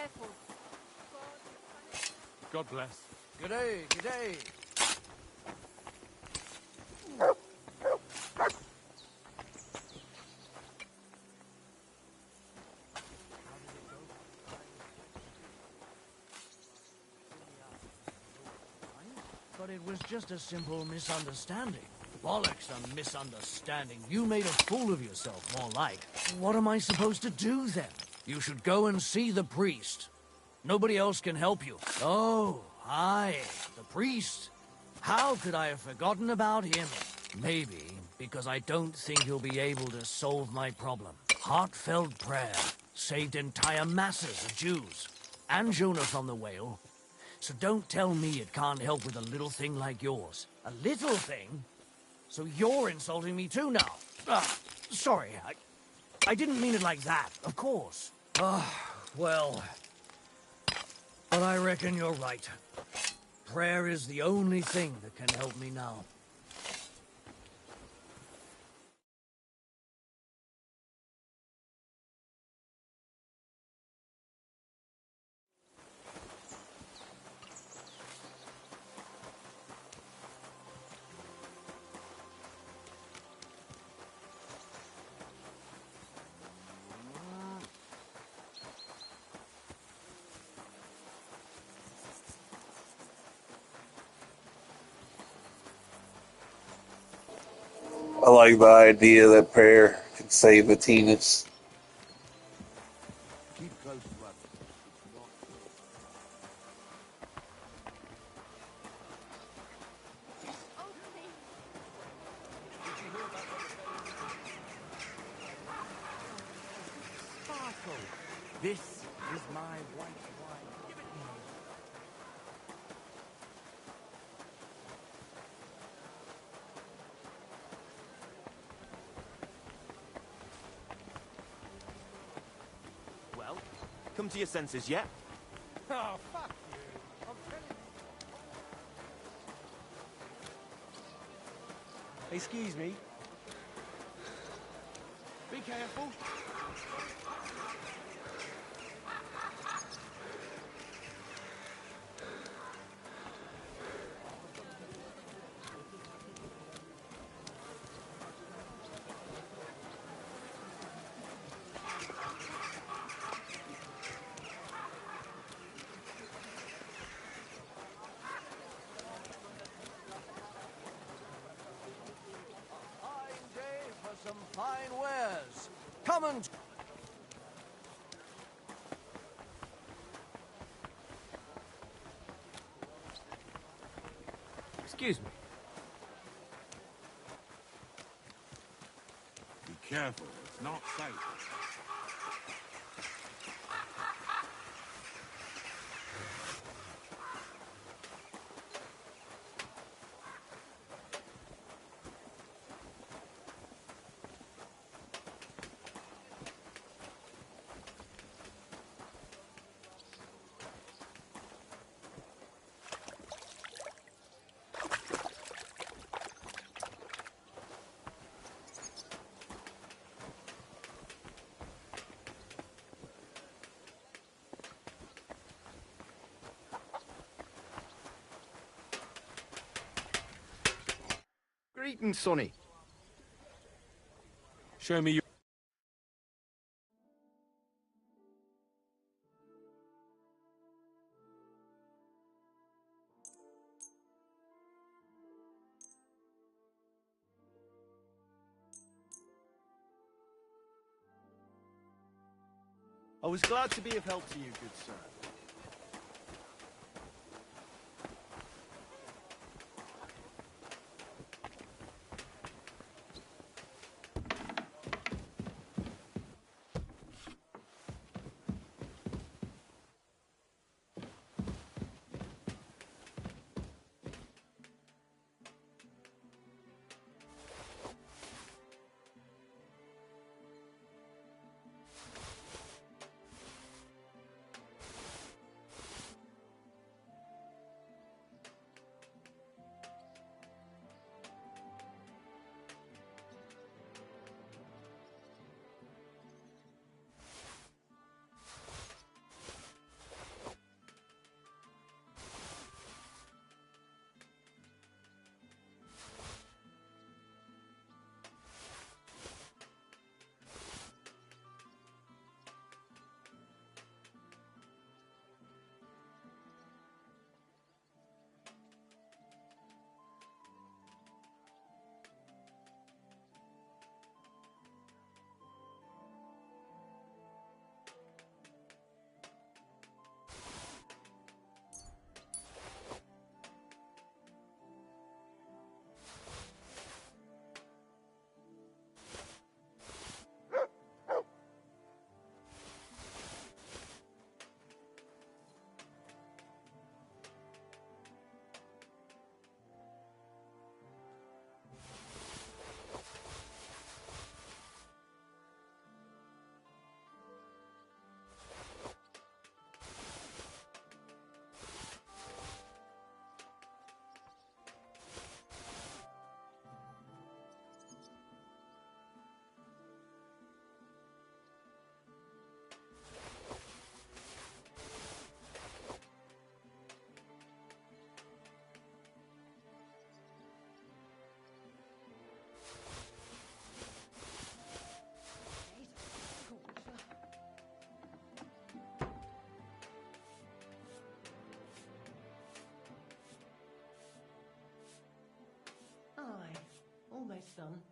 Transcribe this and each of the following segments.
careful. God bless. G'day, g'day. But it was just a simple misunderstanding. Bollocks, a misunderstanding. You made a fool of yourself, more like. What am I supposed to do then? You should go and see the priest. Nobody else can help you. Oh, aye, the priest. How could I have forgotten about him? Maybe because I don't think he'll be able to solve my problem. Heartfelt prayer saved entire masses of Jews. And Jonah from the whale. So don't tell me it can't help with a little thing like yours. A little thing? So you're insulting me too now? Sorry, I didn't mean it like that, of course. Well... But I reckon you're right. Prayer is the only thing that can help me now. I like the idea that prayer can save a penis. Keep close to us. Sparkle. This is my white wine. Give it me. Well, come to your senses yet? Oh, fuck you. I'm telling you. Excuse me. Be careful. Fine day for some fine wares. Come and... Excuse me. Be careful, it's not safe. Greetings, Sonny. Show me your... I was glad to be of help to you, good sir. son.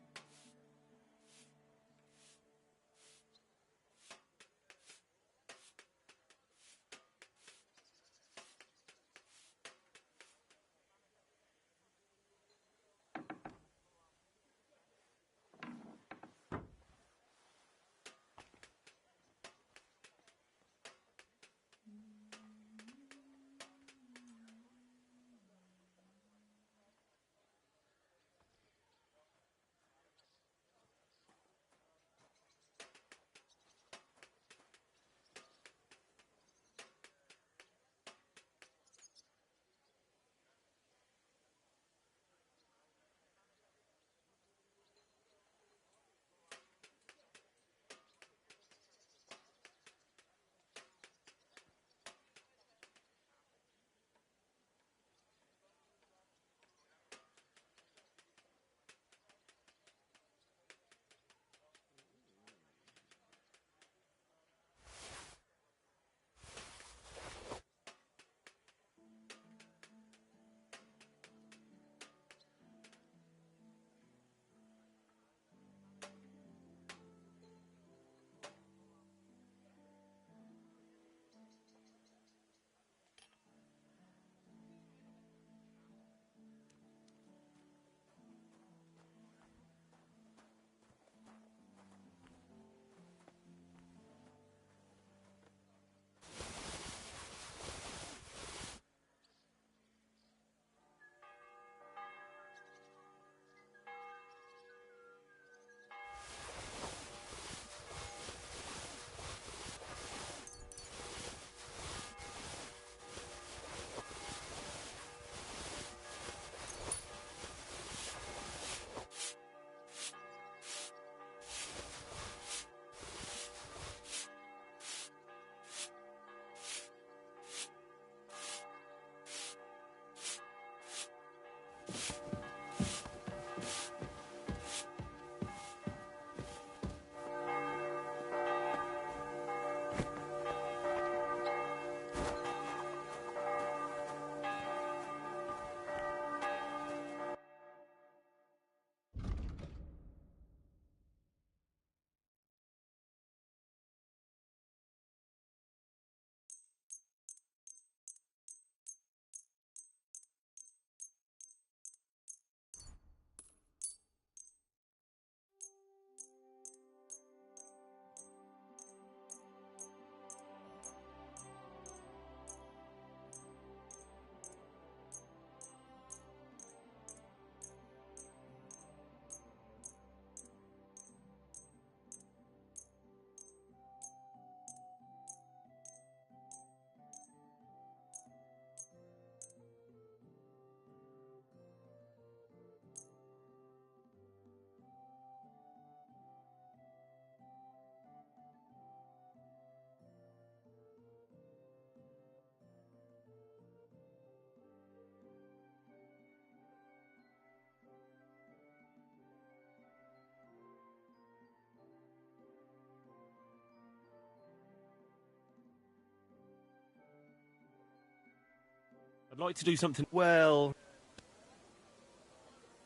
I'd like to do something. Well,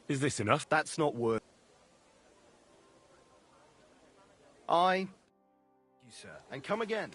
Is this enough? that's not worth. You, sir. And come again.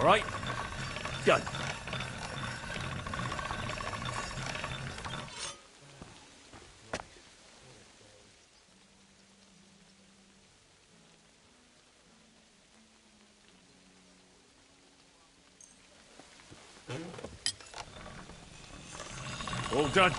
All right? Done. All done.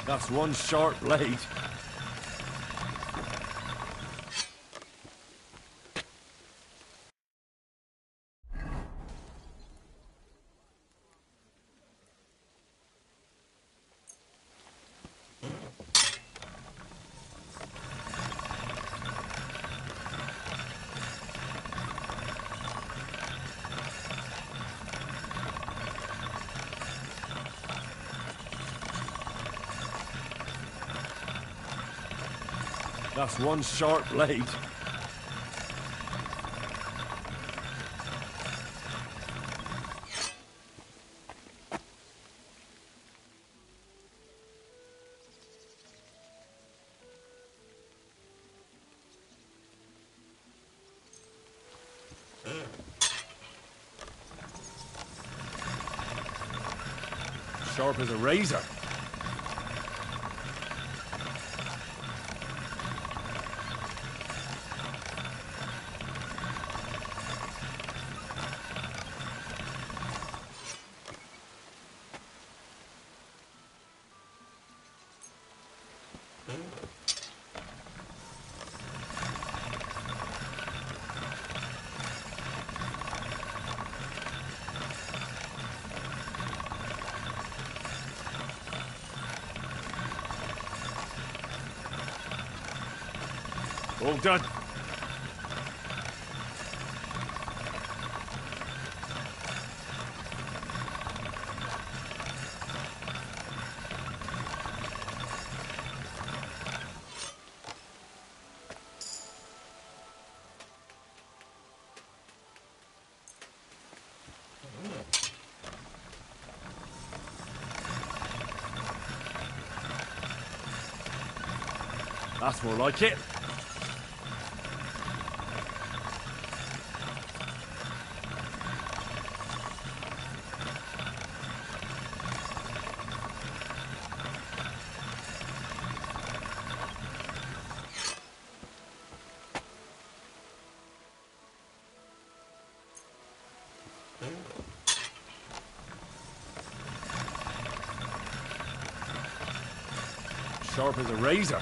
That's one sharp blade. That's one sharp blade. Sharp as a razor. All done. That's more like it. Sharp as a razor.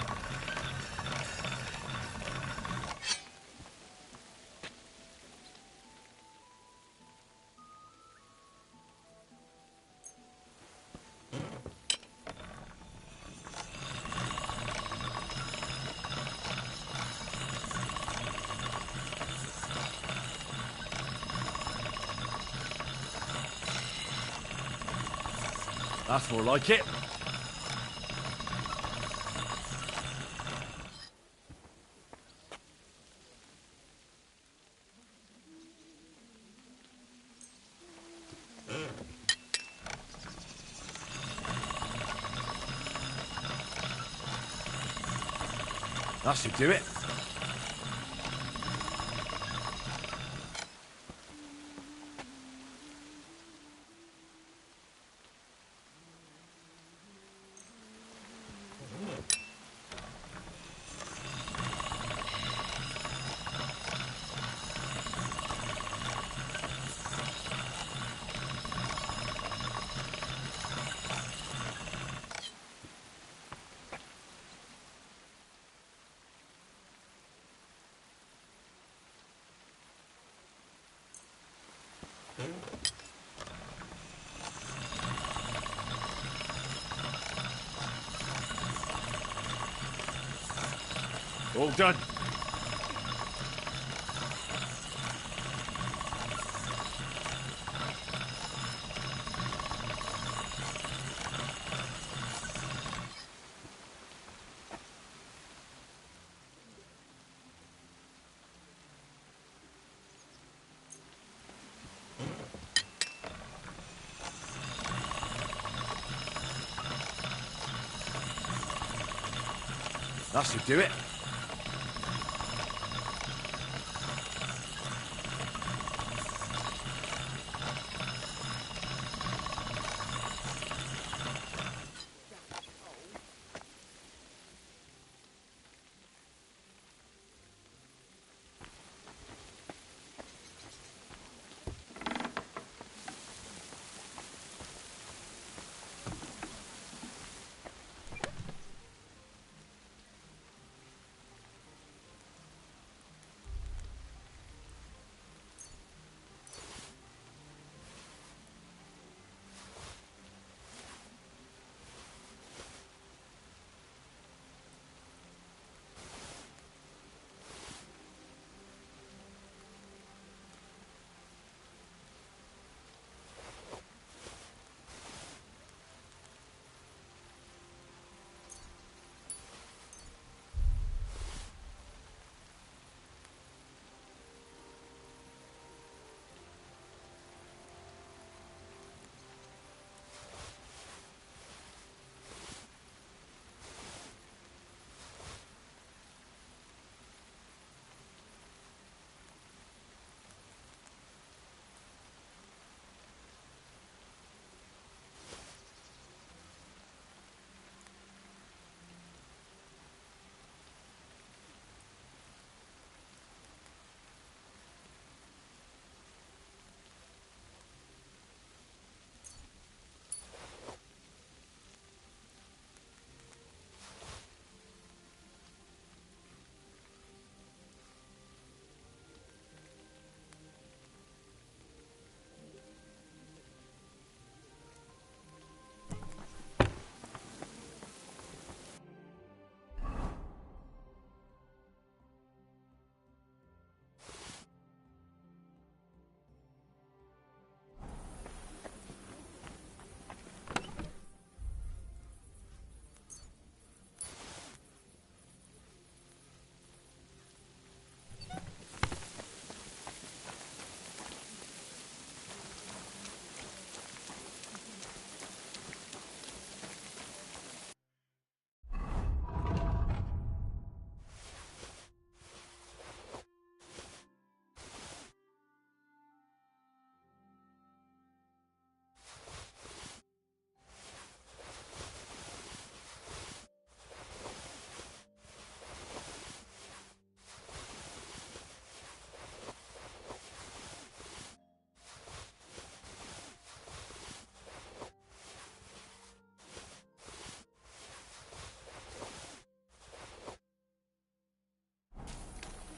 That's more like it. That should do it. All done. That should do it.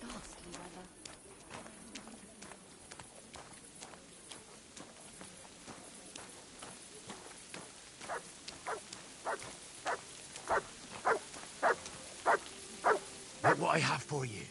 Ghastly weather. Look what I have for you.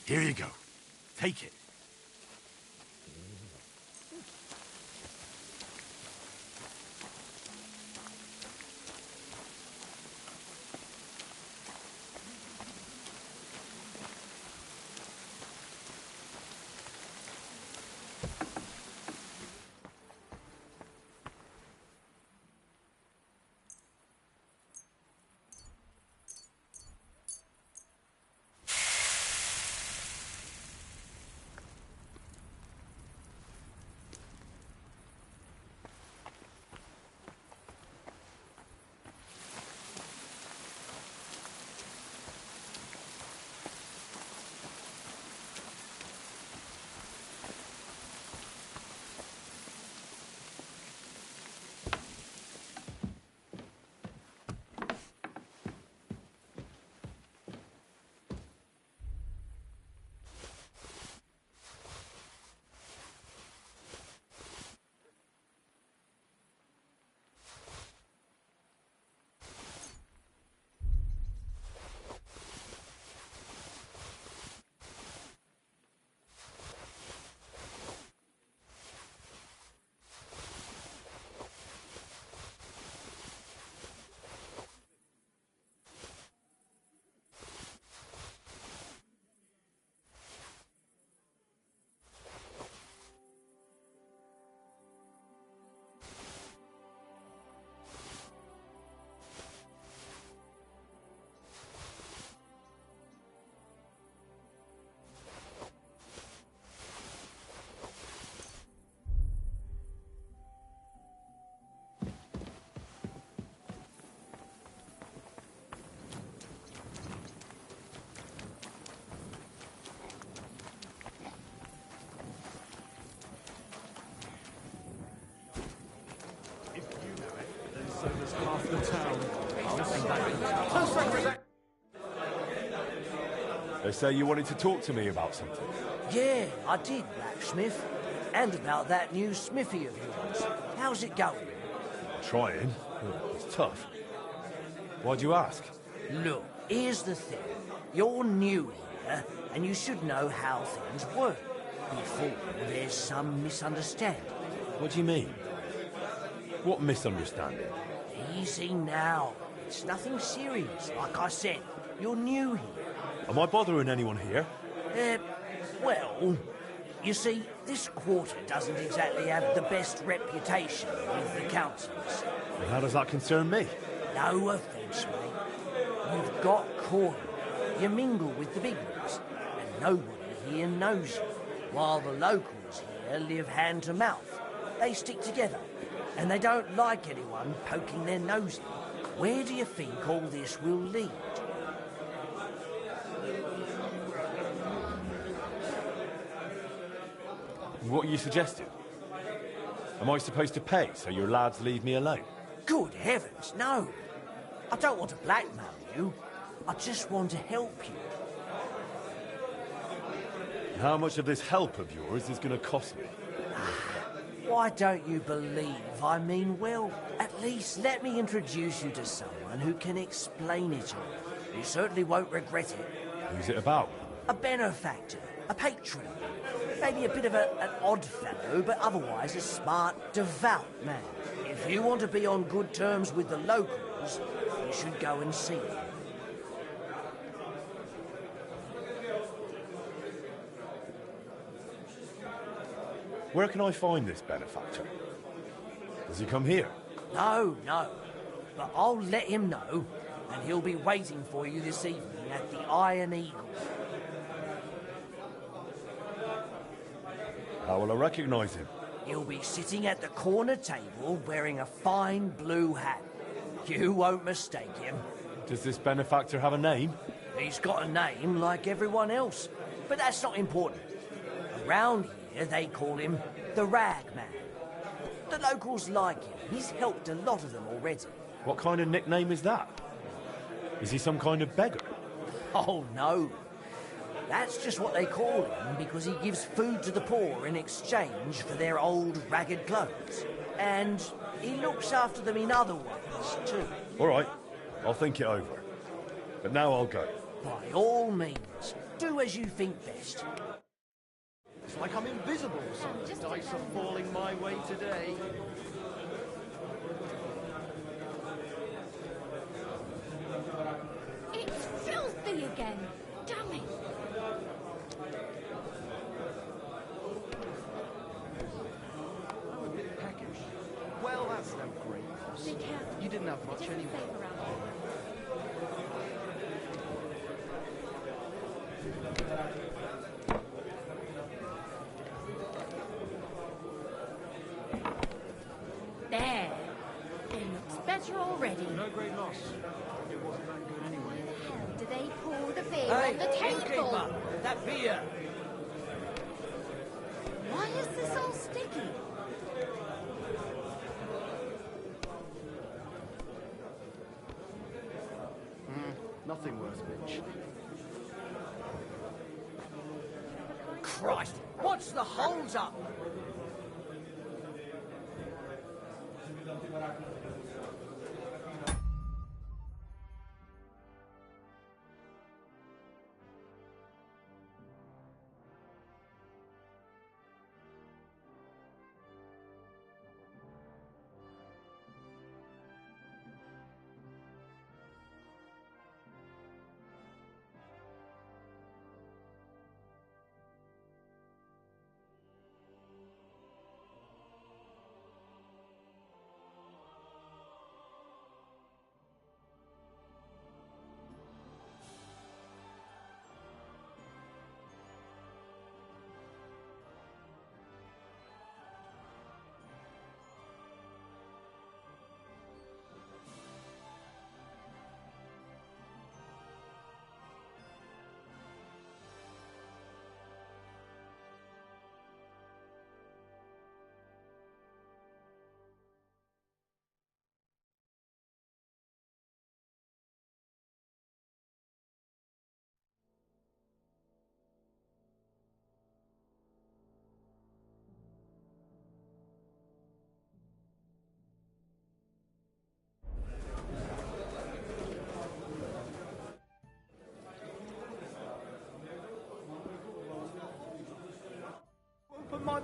Here you go. Take it. Over's half the town. They say you wanted to talk to me about something. Yeah, I did, Blacksmith. And about that new smithy of yours. How's it going? Trying. It's tough. Why'd you ask? Look, here's the thing. You're new here, and you should know how things work before there's some misunderstanding. What do you mean? What misunderstanding? Easy now. It's nothing serious. Like I said, you're new here. Am I bothering anyone here? Well, you see, this quarter doesn't exactly have the best reputation with the councils. And how does that concern me? No offence, mate. You've got coin. You mingle with the big ones, and nobody here knows you, while the locals here live hand to mouth. They stick together, and they don't like anyone poking their nose in. Where do you think all this will lead? What are you suggesting? Am I supposed to pay so your lads leave me alone? Good heavens, no. I don't want to blackmail you. I just want to help you. How much of this help of yours is going to cost me? Why don't you believe I mean well? At least let me introduce you to someone who can explain it to you. You certainly won't regret it. Who's it about? A benefactor, a patron. Maybe a bit of an odd fellow, but otherwise a smart, devout man. If you want to be on good terms with the locals, you should go and see him. Where can I find this benefactor? Does he come here? No. But I'll let him know, and he'll be waiting for you this evening at the Iron Eagle. How will I recognize him? He'll be sitting at the corner table wearing a fine blue hat. You won't mistake him. Does this benefactor have a name? He's got a name like everyone else, but that's not important. Around here, they call him the Rag Man. The locals like him. He's helped a lot of them already. What kind of nickname is that? Is he some kind of beggar? Oh, no. That's just what they call him because he gives food to the poor in exchange for their old ragged clothes. And he looks after them in other ways, too. All right, I'll think it over. But now I'll go. By all means, do as you think best. It's like I'm invisible or something. The dice are falling my way today. It's filthy again. Damn it. I'm a bit peckish. Well, that's no great loss. Be careful. You didn't have much It isn't anyway. safe around here. There. It looks better already. No great loss. It wasn't that good anyway. Where the hell do they pour the beer on the table? innkeeper, that beer. Why is this all sticky? Nothing worth mentioning. Christ, what's the holds up?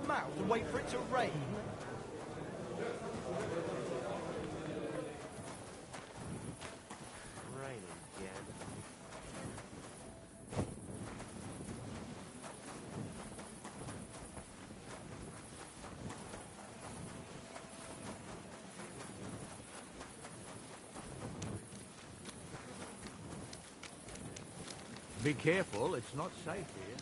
mouth and wait for it to rain? Rain again. Be careful, it's not safe here.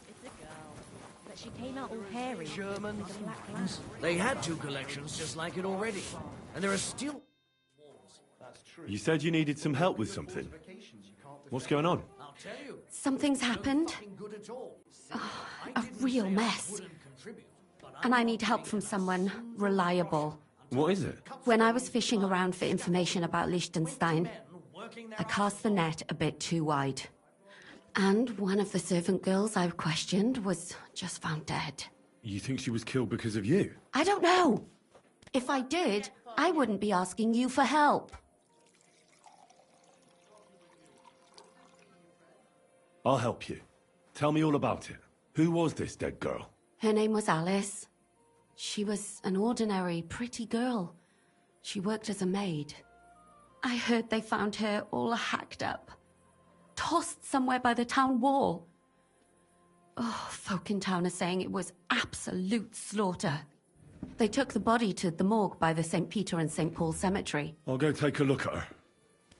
It's a girl. But she came out all hairy. Germans. With a black lamp. They had 2 collections just like it already. And there are still... You said you needed some help with something. What's going on? I'll tell you. Something's happened. Nothing good at all. A real mess. And I need help from someone reliable. What is it? When I was fishing around for information about Liechtenstein, I cast the net a bit too wide. And one of the servant girls I questioned was just found dead. You think she was killed because of you? I don't know. If I did, I wouldn't be asking you for help. I'll help you. Tell me all about it. Who was this dead girl? Her name was Alice. She was an ordinary, pretty girl. She worked as a maid. I heard they found her all hacked up, tossed somewhere by the town wall. Oh, folk in town are saying it was absolute slaughter. They took the body to the morgue by the St. Peter and St. Paul cemetery. I'll go take a look at her.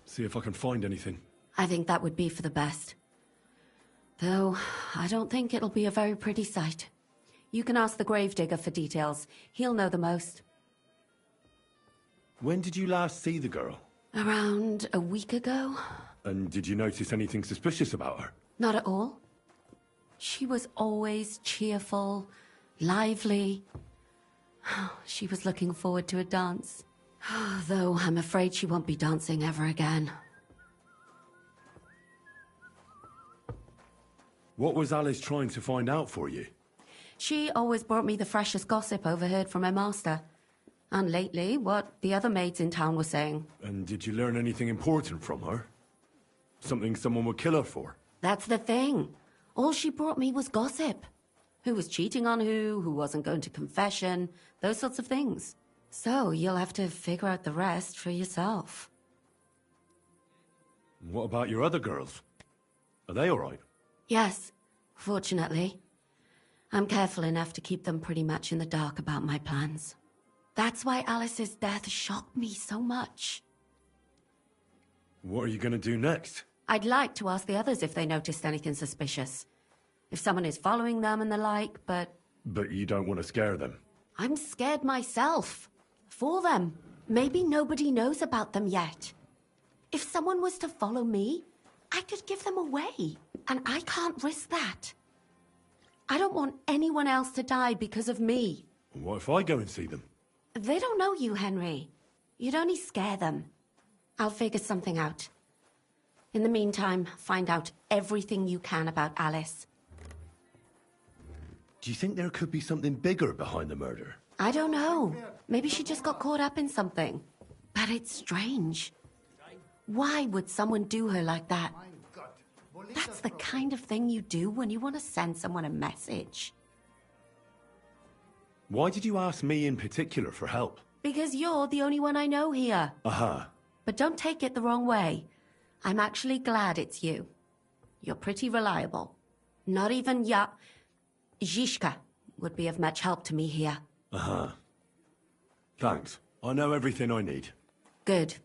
See if I can find anything. I think that would be for the best. Though, I don't think it'll be a very pretty sight. You can ask the gravedigger for details. He'll know the most. When did you last see the girl? Around a week ago? And did you notice anything suspicious about her? Not at all. She was always cheerful, lively. She was looking forward to a dance. Though I'm afraid she won't be dancing ever again. What was Alice trying to find out for you? She always brought me the freshest gossip overheard from her master. And lately, what the other maids in town were saying. And did you learn anything important from her? Something someone would kill her for? That's the thing. All she brought me was gossip. Who was cheating on who wasn't going to confession, those sorts of things. So you'll have to figure out the rest for yourself. What about your other girls? Are they all right? Yes, fortunately. I'm careful enough to keep them pretty much in the dark about my plans. That's why Alice's death shocked me so much. What are you going to do next? I'd like to ask the others if they noticed anything suspicious. If someone is following them and the like, but... But you don't want to scare them. I'm scared myself. For them. Maybe nobody knows about them yet. If someone was to follow me, I could give them away. And I can't risk that. I don't want anyone else to die because of me. What if I go and see them? They don't know you, Henry. You'd only scare them. I'll figure something out. In the meantime, find out everything you can about Alice. Do you think there could be something bigger behind the murder? I don't know. Maybe she just got caught up in something. But it's strange. Why would someone do her like that? That's the kind of thing you do when you want to send someone a message. Why did you ask me in particular for help? Because you're the only one I know here. Aha. But don't take it the wrong way. I'm actually glad it's you. You're pretty reliable. Not even Zhishka would be of much help to me here. Aha. Thanks. I know everything I need. Good.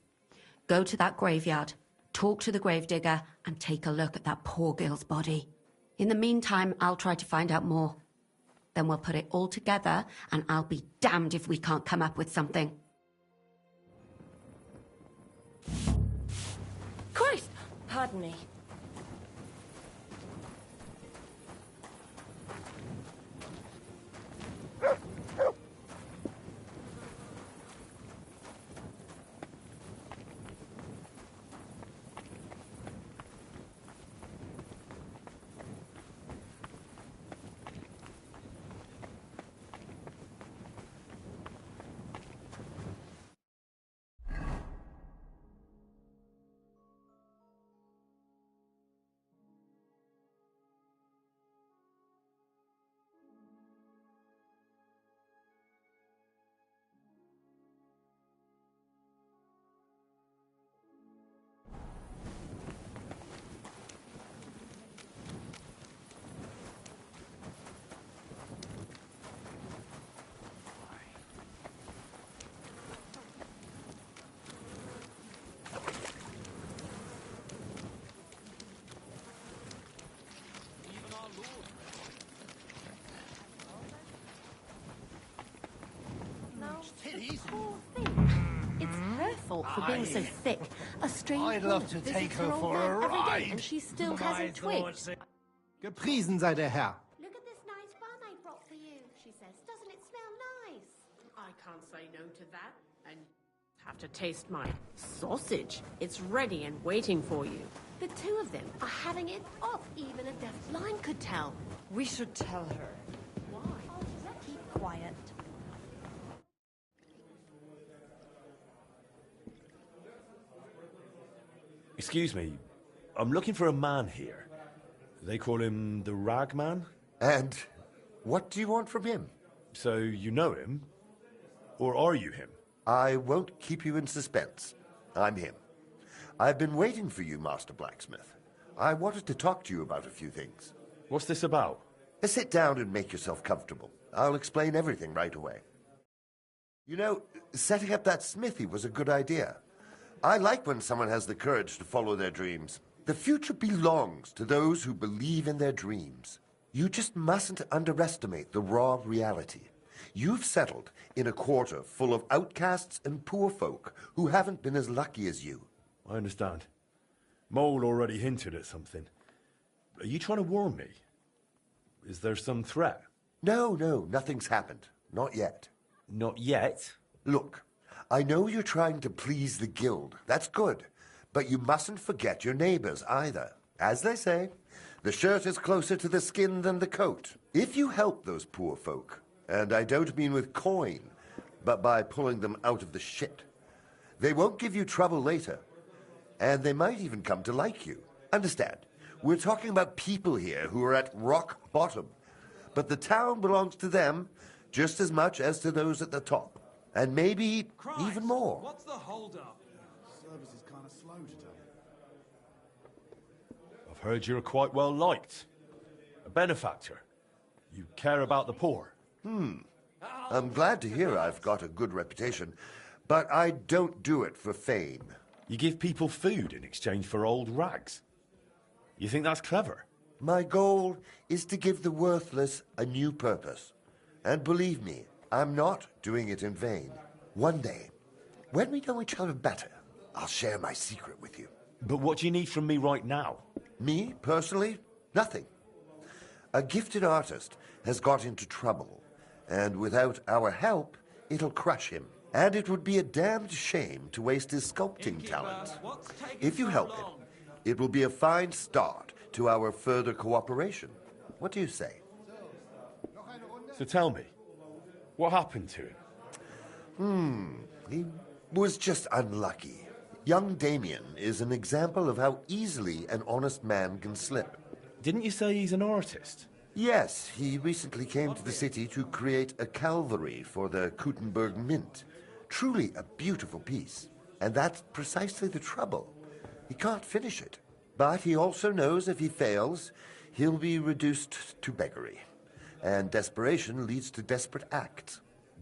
Go to that graveyard, talk to the gravedigger, and take a look at that poor girl's body. In the meantime, I'll try to find out more. Then we'll put it all together, and I'll be damned if we can't come up with something. Christ! Pardon me. Poor thing. It's her fault for being so thick. A strange I'd love to take her for a every day, ride. and she still hasn't twigged. Gepriesen sei der Herr. Look at this nice bun I brought for you, she says. Doesn't it smell nice? I can't say no to that. And have to taste my sausage. It's ready and waiting for you. The two of them are having it off. Even a deaf blind could tell. We should tell her. Why? Oh, keep quiet. Excuse me, I'm looking for a man here. They call him the Rag Man? And what do you want from him? So you know him? Or are you him? I won't keep you in suspense. I'm him. I've been waiting for you, Master Blacksmith. I wanted to talk to you about a few things. What's this about? Sit down and make yourself comfortable. I'll explain everything right away. You know, setting up that smithy was a good idea. I like when someone has the courage to follow their dreams. The future belongs to those who believe in their dreams. You just mustn't underestimate the raw reality. You've settled in a quarter full of outcasts and poor folk who haven't been as lucky as you. I understand. Mole already hinted at something. Are you trying to warn me? Is there some threat? No, nothing's happened. Not yet. Not yet? Look, I know you're trying to please the guild. That's good. But you mustn't forget your neighbors either. As they say, the shirt is closer to the skin than the coat. If you help those poor folk, and I don't mean with coin, but by pulling them out of the shit, they won't give you trouble later. And they might even come to like you. Understand, we're talking about people here who are at rock bottom. But the town belongs to them just as much as to those at the top. And maybe even more. What's the hold-up? Service is kind of slow today. I've heard you're quite well liked. A benefactor. You care about the poor. I'm glad to hear I've got a good reputation, but I don't do it for fame. You give people food in exchange for old rags. You think that's clever? My goal is to give the worthless a new purpose. And believe me, I'm not doing it in vain. One day, when we know each other better, I'll share my secret with you. But what do you need from me right now? Me, personally? Nothing. A gifted artist has got into trouble, and without our help, it'll crush him. And it would be a damned shame to waste his sculpting talent. If you help him, it will be a fine start to our further cooperation. What do you say? So tell me, what happened to him? He was just unlucky. Young Damien is an example of how easily an honest man can slip. Didn't you say he's an artist? Yes, he recently came to the city to create a Calvary for the Kuttenberg Mint. Truly a beautiful piece. And that's precisely the trouble. He can't finish it. But he also knows if he fails, he'll be reduced to beggary. And desperation leads to desperate acts.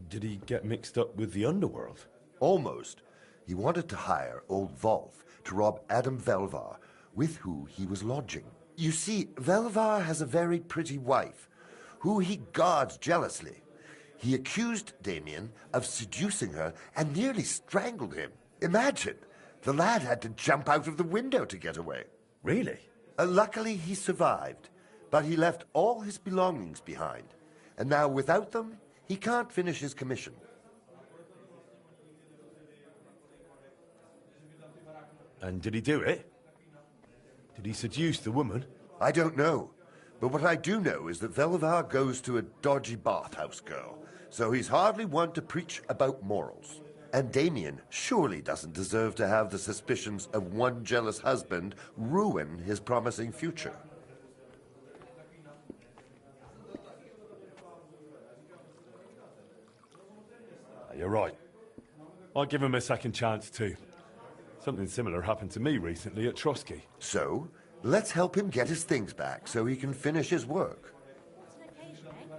Did he get mixed up with the underworld? Almost. He wanted to hire old Wolf to rob Adam Velvar, with who he was lodging. You see, Velvar has a very pretty wife, who he guards jealously. He accused Damien of seducing her and nearly strangled him. Imagine! The lad had to jump out of the window to get away. Really? Luckily, he survived, but he left all his belongings behind. And now, without them, he can't finish his commission. And did he do it? Did he seduce the woman? I don't know. But what I do know is that Velvar goes to a dodgy bathhouse girl, so he's hardly one to preach about morals. And Damien surely doesn't deserve to have the suspicions of one jealous husband ruin his promising future. You're right. I'll give him a second chance too. Something similar happened to me recently at Trotsky. So, let's help him get his things back so he can finish his work. It's an occasion, eh?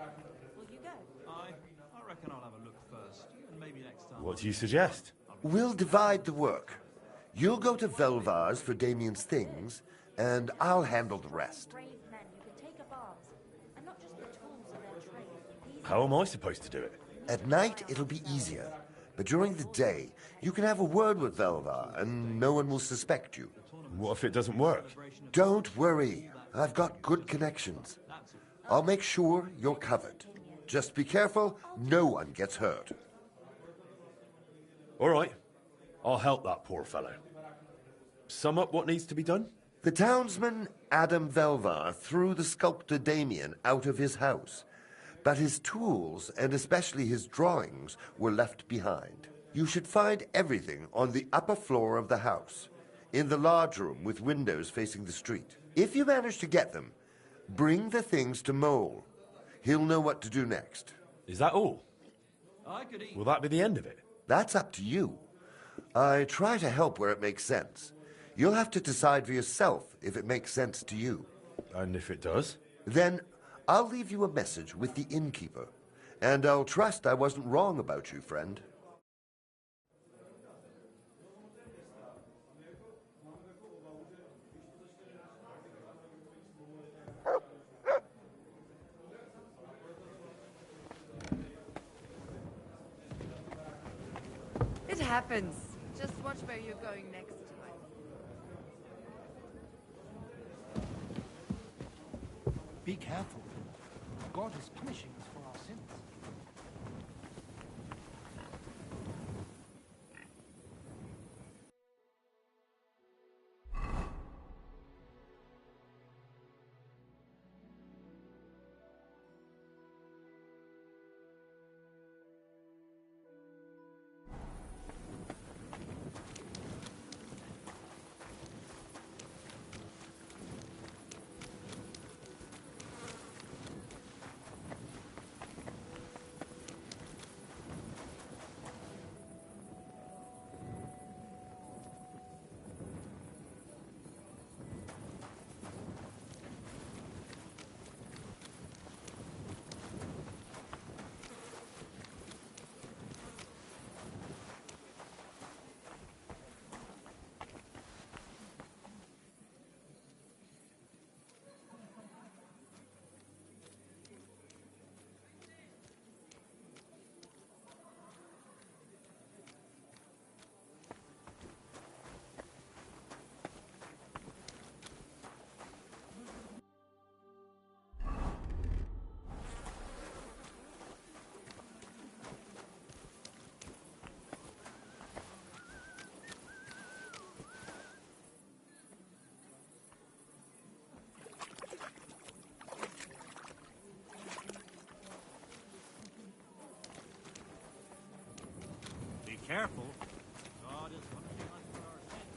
Will you go? I reckon I'll have a look first, and maybe next time. What do you suggest? We'll divide the work. You'll go to Velvar's for Damien's things, and I'll handle the rest. Brave men who can take up arms, and not just the tools of their trade. How am I supposed to do it? At night, it'll be easier. But during the day, you can have a word with Velvar, and no one will suspect you. What if it doesn't work? Don't worry. I've got good connections. I'll make sure you're covered. Just be careful, no one gets hurt. All right. I'll help that poor fellow. Sum up what needs to be done? The townsman Adam Velvar threw the sculptor Damien out of his house, but his tools, and especially his drawings, were left behind. You should find everything on the upper floor of the house, in the large room with windows facing the street. If you manage to get them, bring the things to Mole. He'll know what to do next. Is that all? I could eat. Will that be the end of it? That's up to you. I try to help where it makes sense. You'll have to decide for yourself if it makes sense to you. And if it does? Then I'll leave you a message with the innkeeper, and I'll trust I wasn't wrong about you, friend. It happens. Just watch where you're going next time. Be careful. God is punishing us for our sins. Careful. God is punishing us for our sins.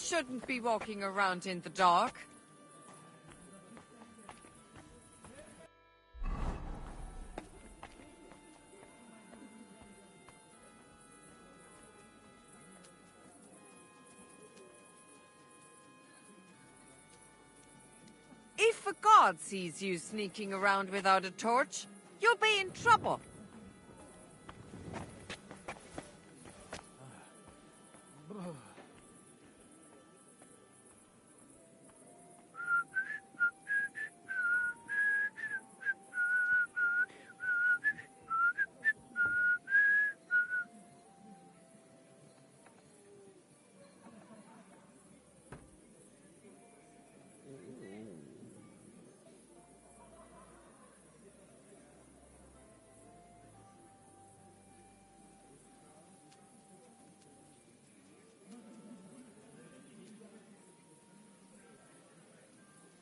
shouldn't be walking around in the dark. If a guard sees you sneaking around without a torch, you'll be in trouble.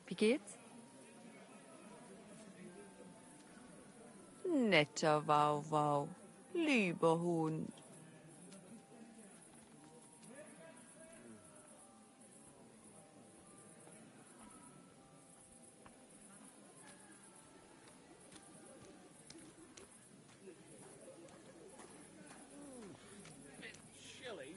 Wie geht's? Netter Wauwau, lieber Hund. Chilly.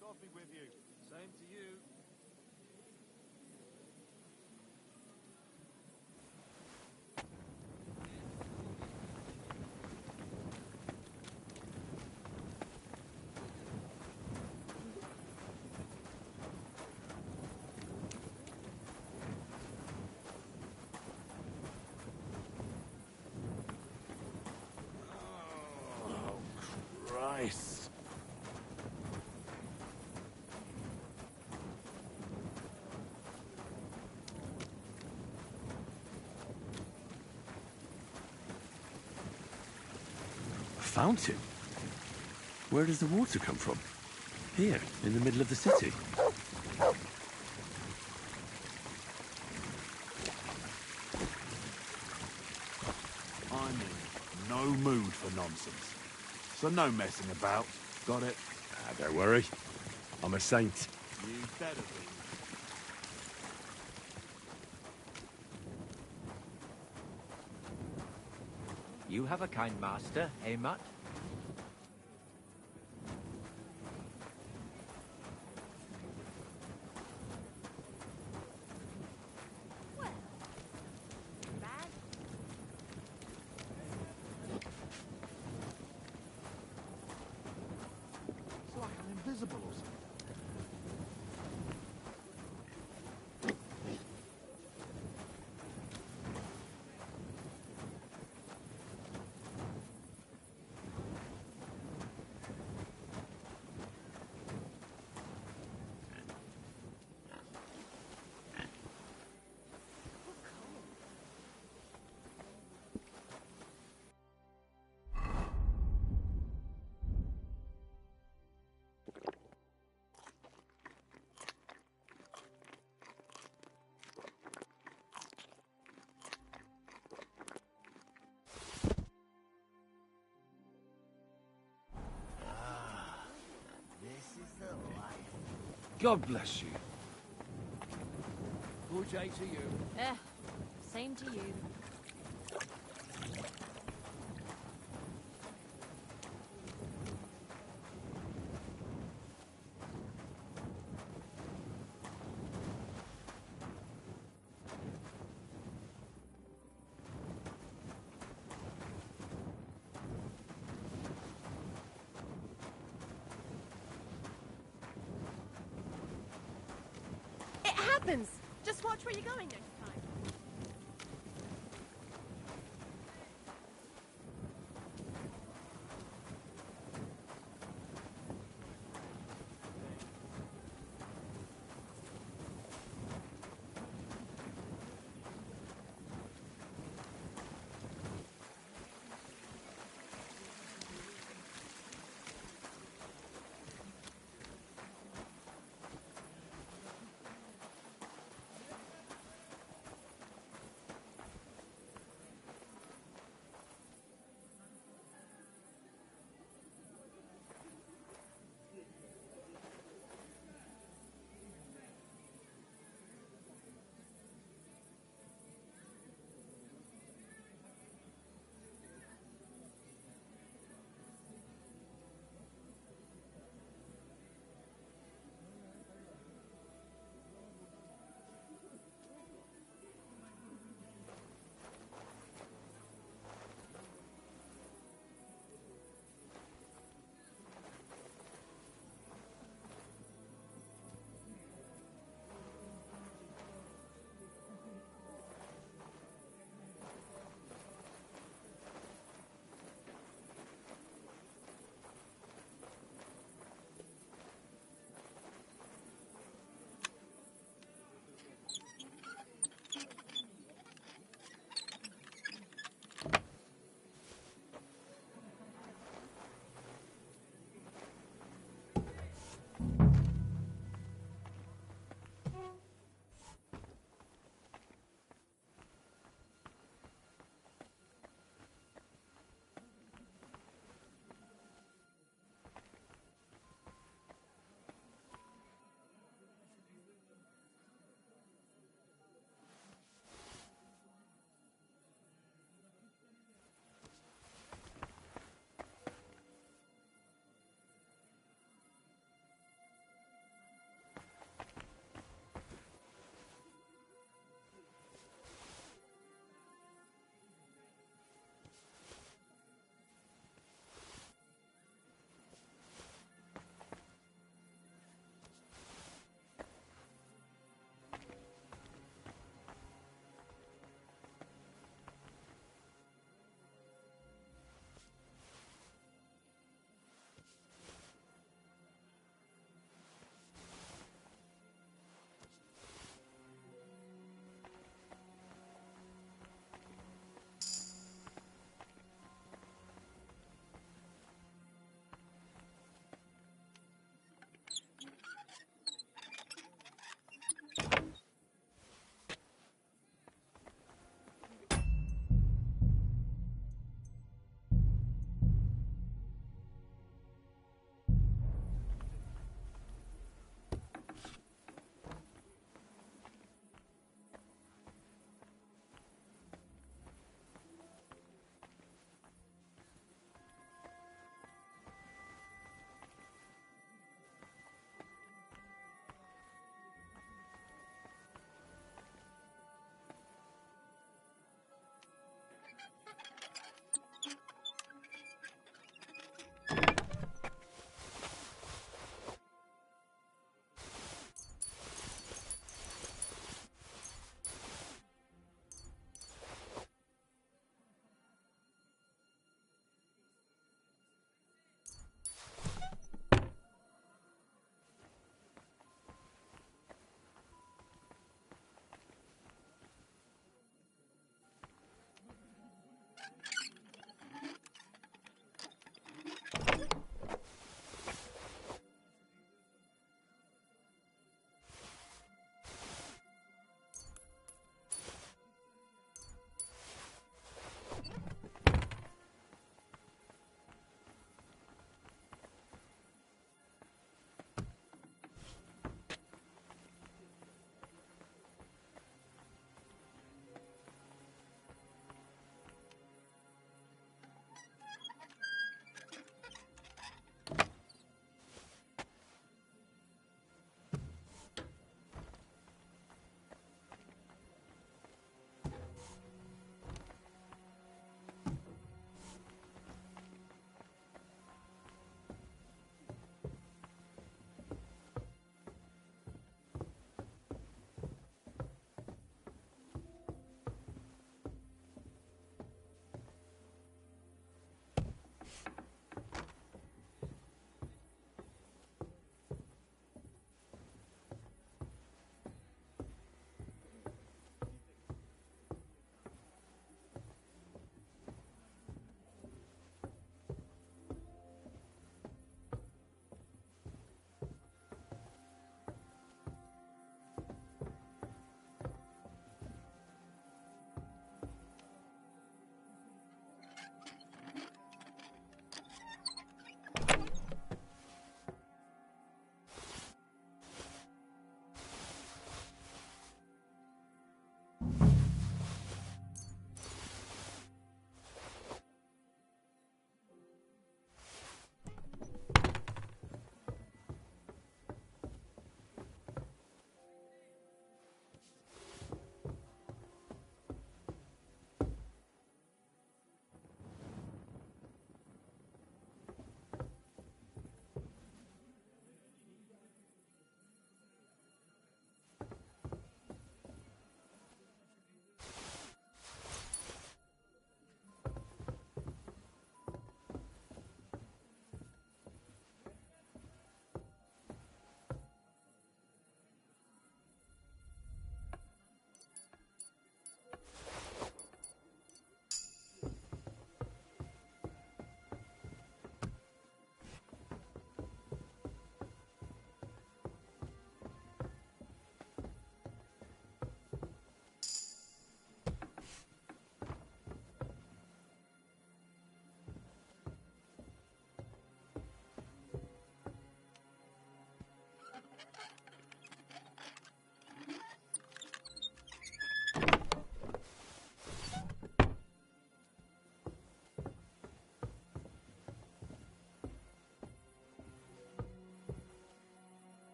Coffee with you. Same to you. Oh, Christ. A fountain? Where does the water come from? Here, in the middle of the city. I'm in no mood for nonsense. So no messing about. Got it? Ah, don't worry. I'm a saint. You better be. You have a kind master, eh, Mutt? It's like I'm invisible or something. God bless you. Good day to you. Same to you. It happens! Just watch where you're going next time.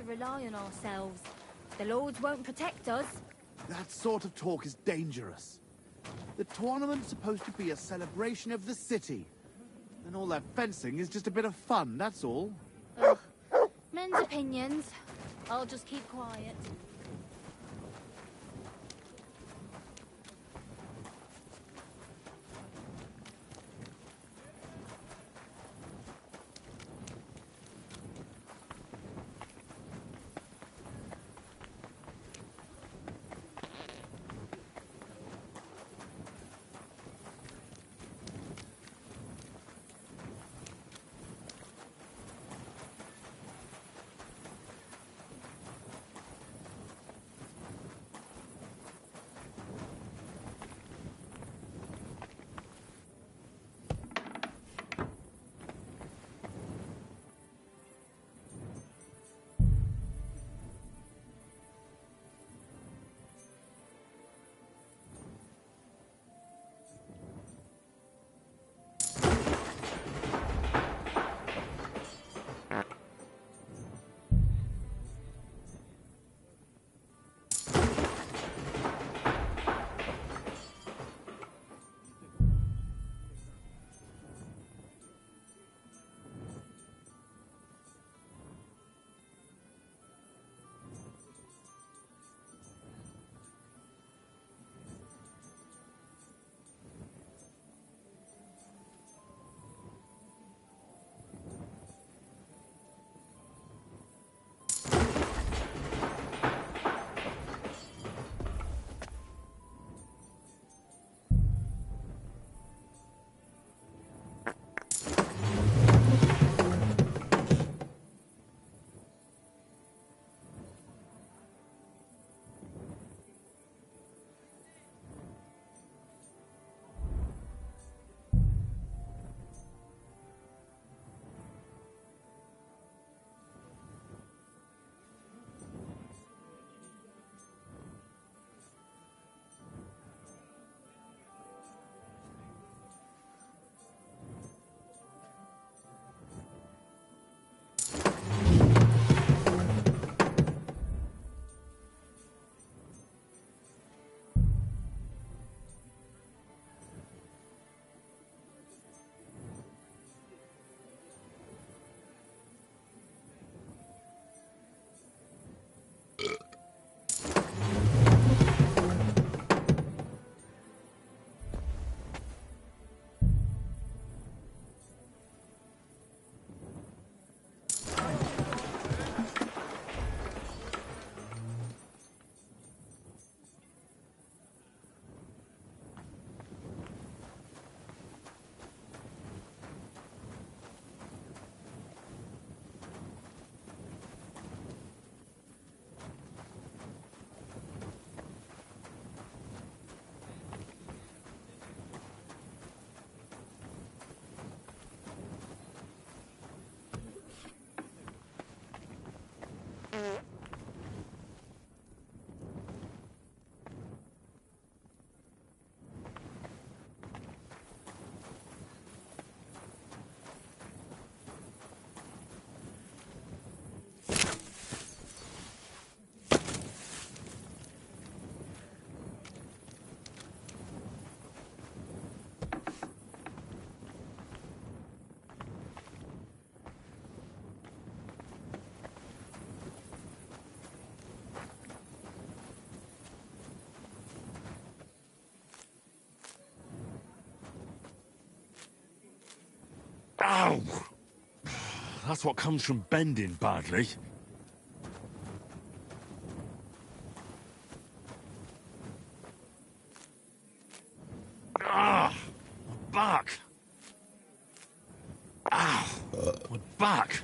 to rely on ourselves. The Lords won't protect us. That sort of talk is dangerous. The tournament's supposed to be a celebration of the city. And all that fencing is just a bit of fun, that's all. Ugh. Men's opinions. I'll just keep quiet. Ow! That's what comes from bending badly. Ah! My back! Ow! My back!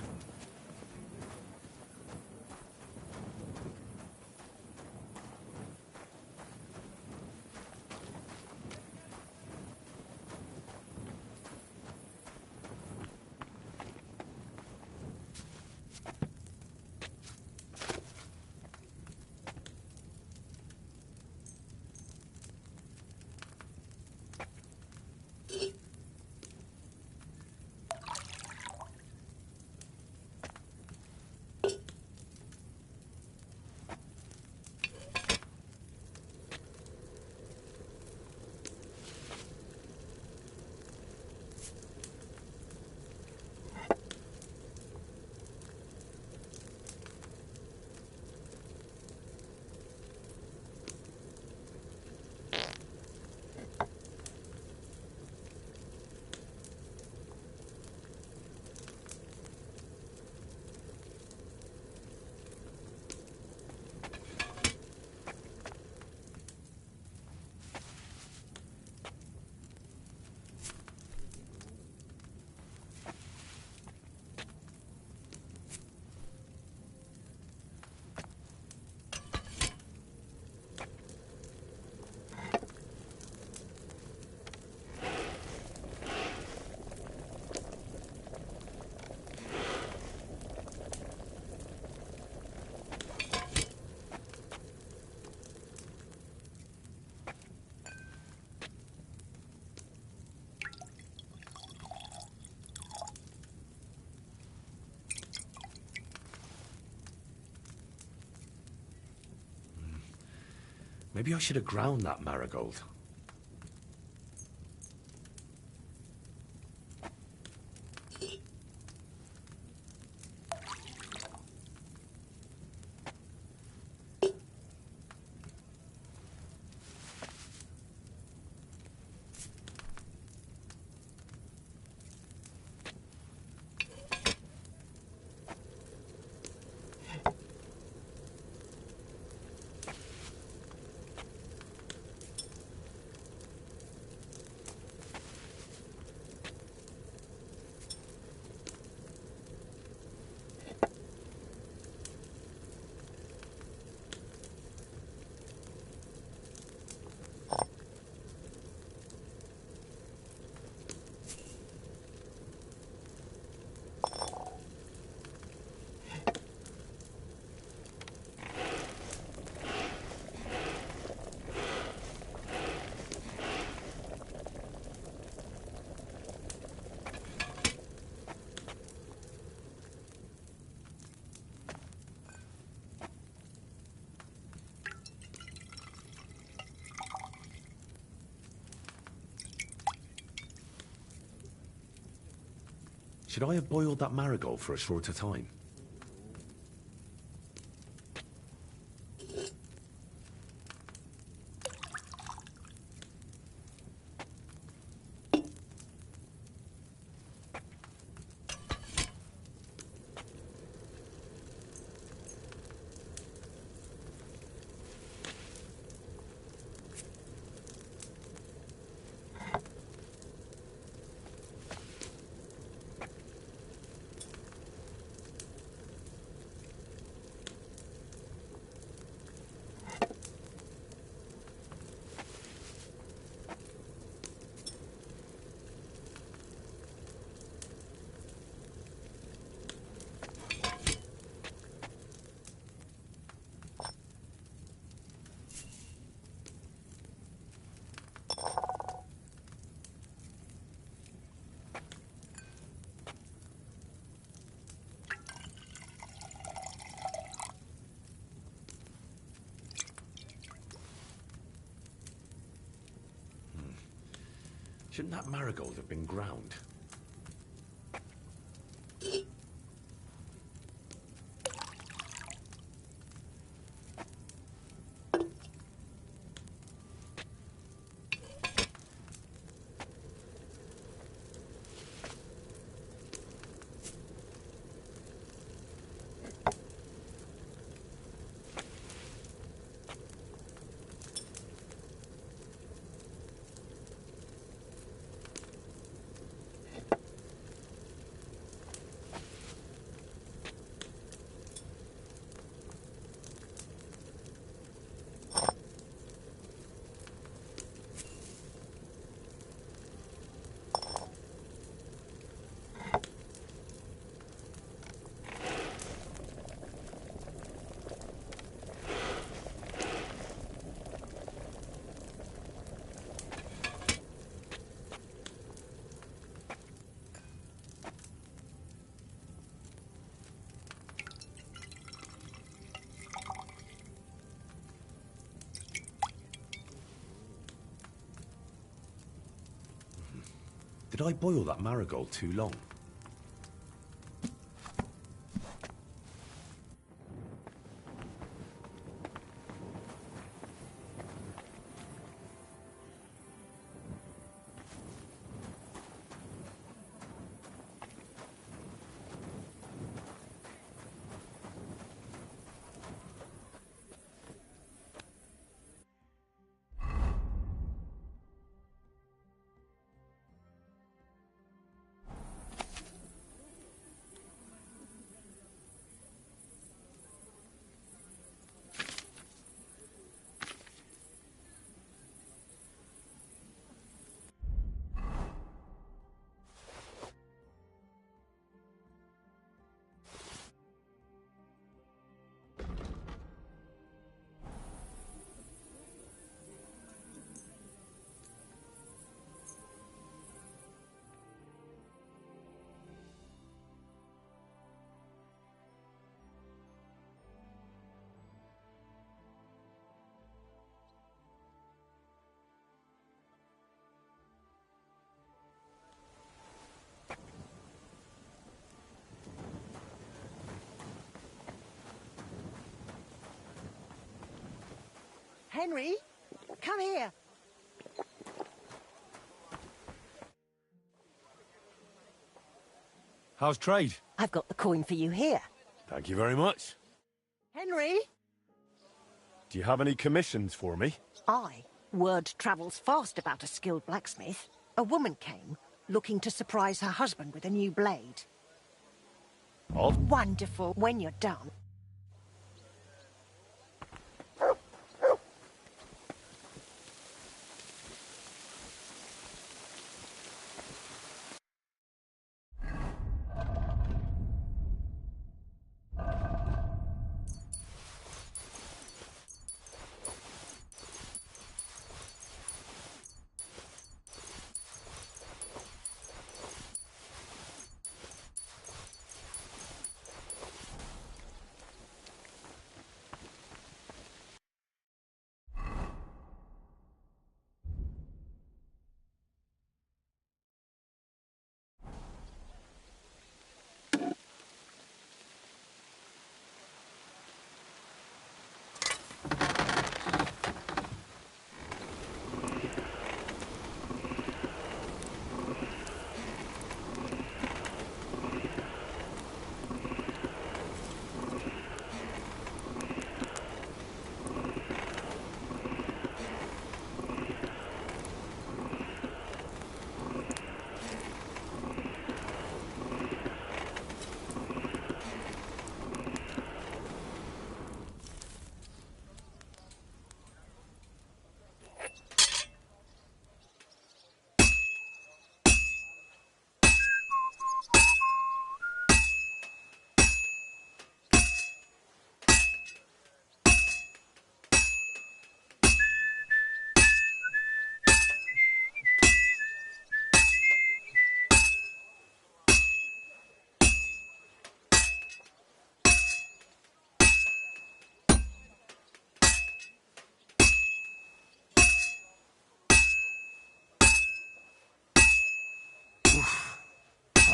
Maybe I should have ground that marigold. Should I have boiled that marigold for a shorter time? Shouldn't that marigold have been ground? Did I boil that marigold too long? Henry, come here. How's trade? I've got the coin for you here. Thank you very much. Henry? Do you have any commissions for me? Aye. Word travels fast about a skilled blacksmith. A woman came, looking to surprise her husband with a new blade. Oh? Wonderful. When you're done.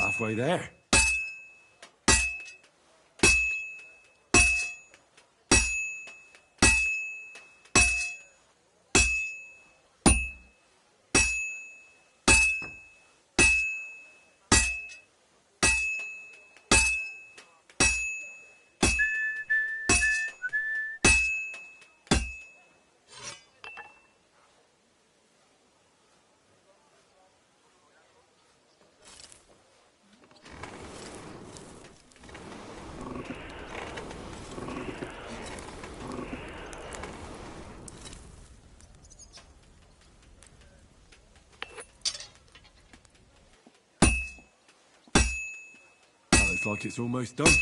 Halfway there. Looks like it's almost done.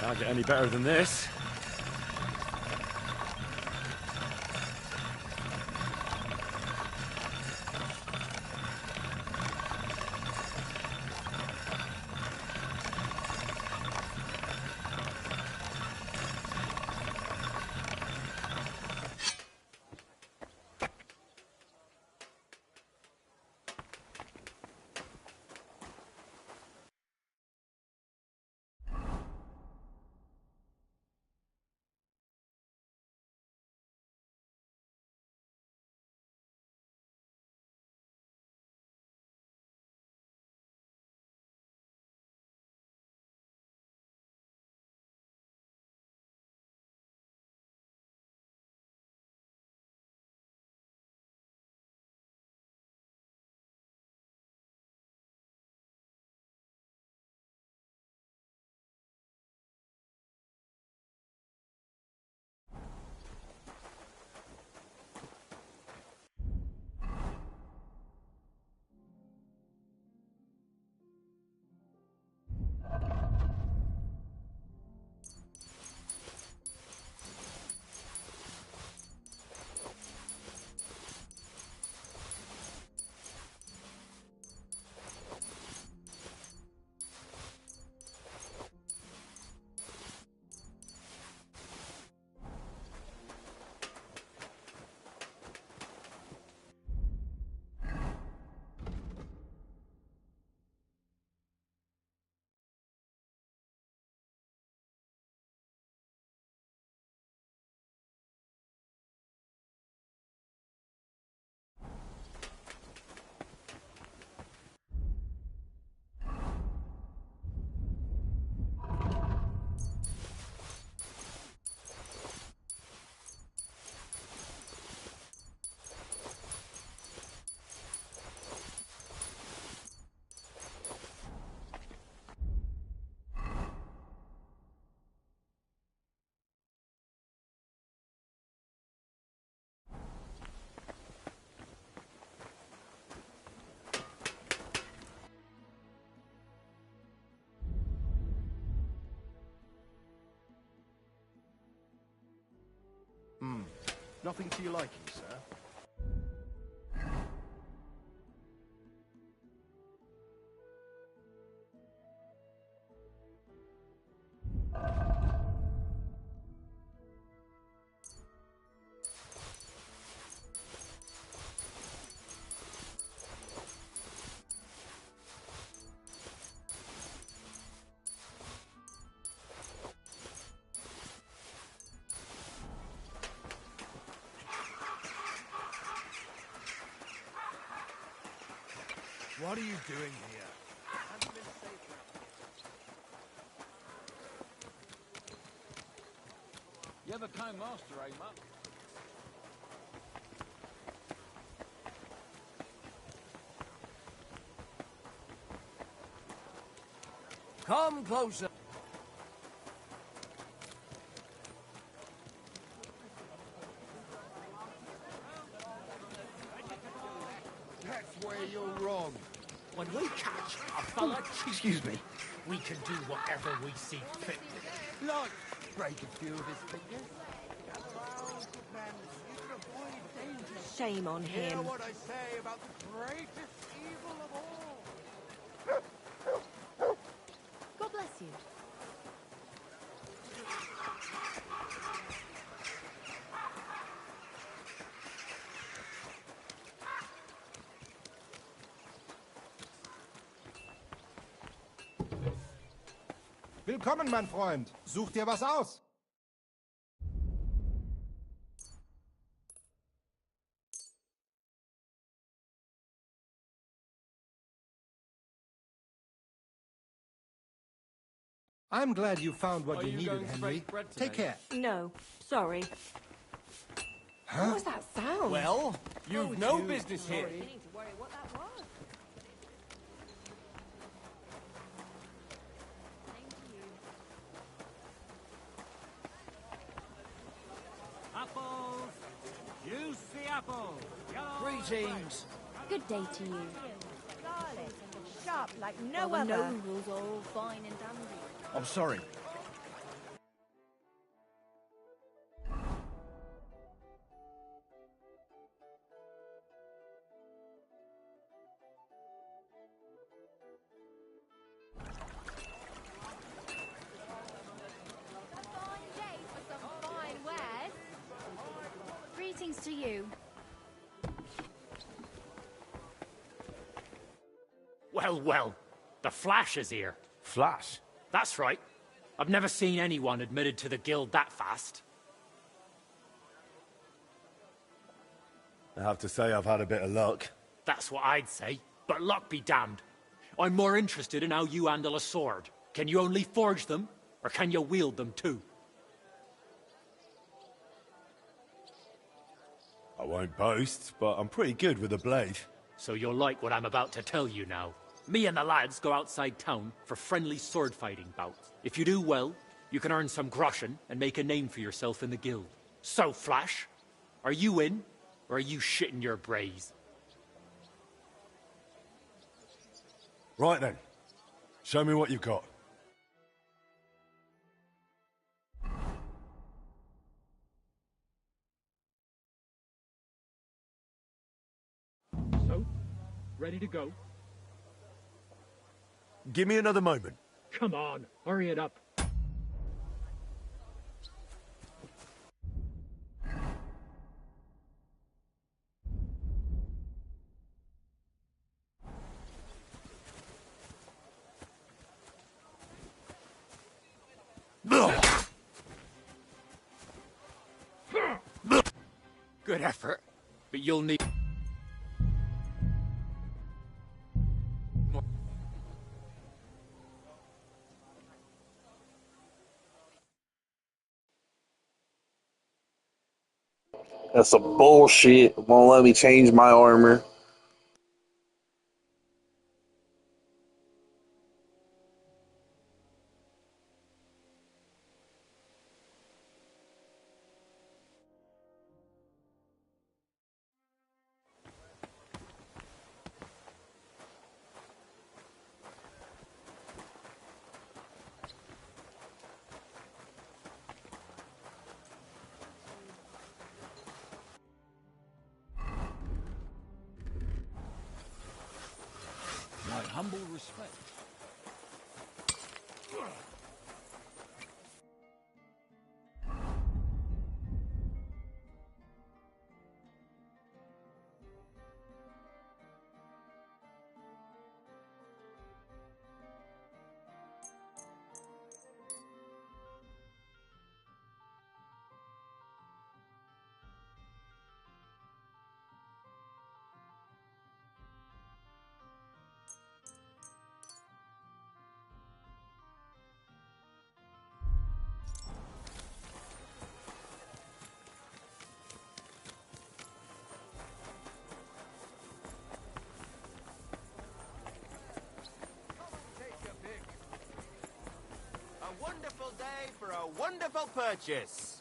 Can't get any better than this. Nothing to your liking, sir? What are you doing here? You have a kind master, eh, Mutt? Come closer. That's where you're wrong. When we catch a fella, Excuse me. we can do whatever we see fit. Like, break a few of his fingers. Shame on Hear him. what I say about the greatest evil of all. God bless you. Willkommen, mein Freund. Such dir was aus. I'm glad you found what Are you you needed, going to Henry. bake bread Take today? care. No, sorry. Huh? What was that sound? Well, you've no business here. You need to worry what that was. Apples! Juicy apples! Greetings. Good day to you. Sharp like no Well, the other. gnome rules are all fine and dandy. I'm sorry. Fine day for some fine wares. Greetings to you. Well, well, the Flash is here. Flash? That's right. I've never seen anyone admitted to the guild that fast. I have to say I've had a bit of luck. That's what I'd say, but luck be damned. I'm more interested in how you handle a sword. Can you only forge them, or can you wield them too? I won't boast, but I'm pretty good with a blade. So you'll like what I'm about to tell you now. Me and the lads go outside town for friendly sword fighting bouts. If you do well, you can earn some groschen and make a name for yourself in the guild. So, Flash, are you in, or are you shitting your brays? Right then, show me what you've got. So, ready to go? Give me another moment. Come on, hurry it up. Good effort, but you'll need... That's some bullshit. Won't let me change my armor. humble respect. A wonderful day for a wonderful purchase.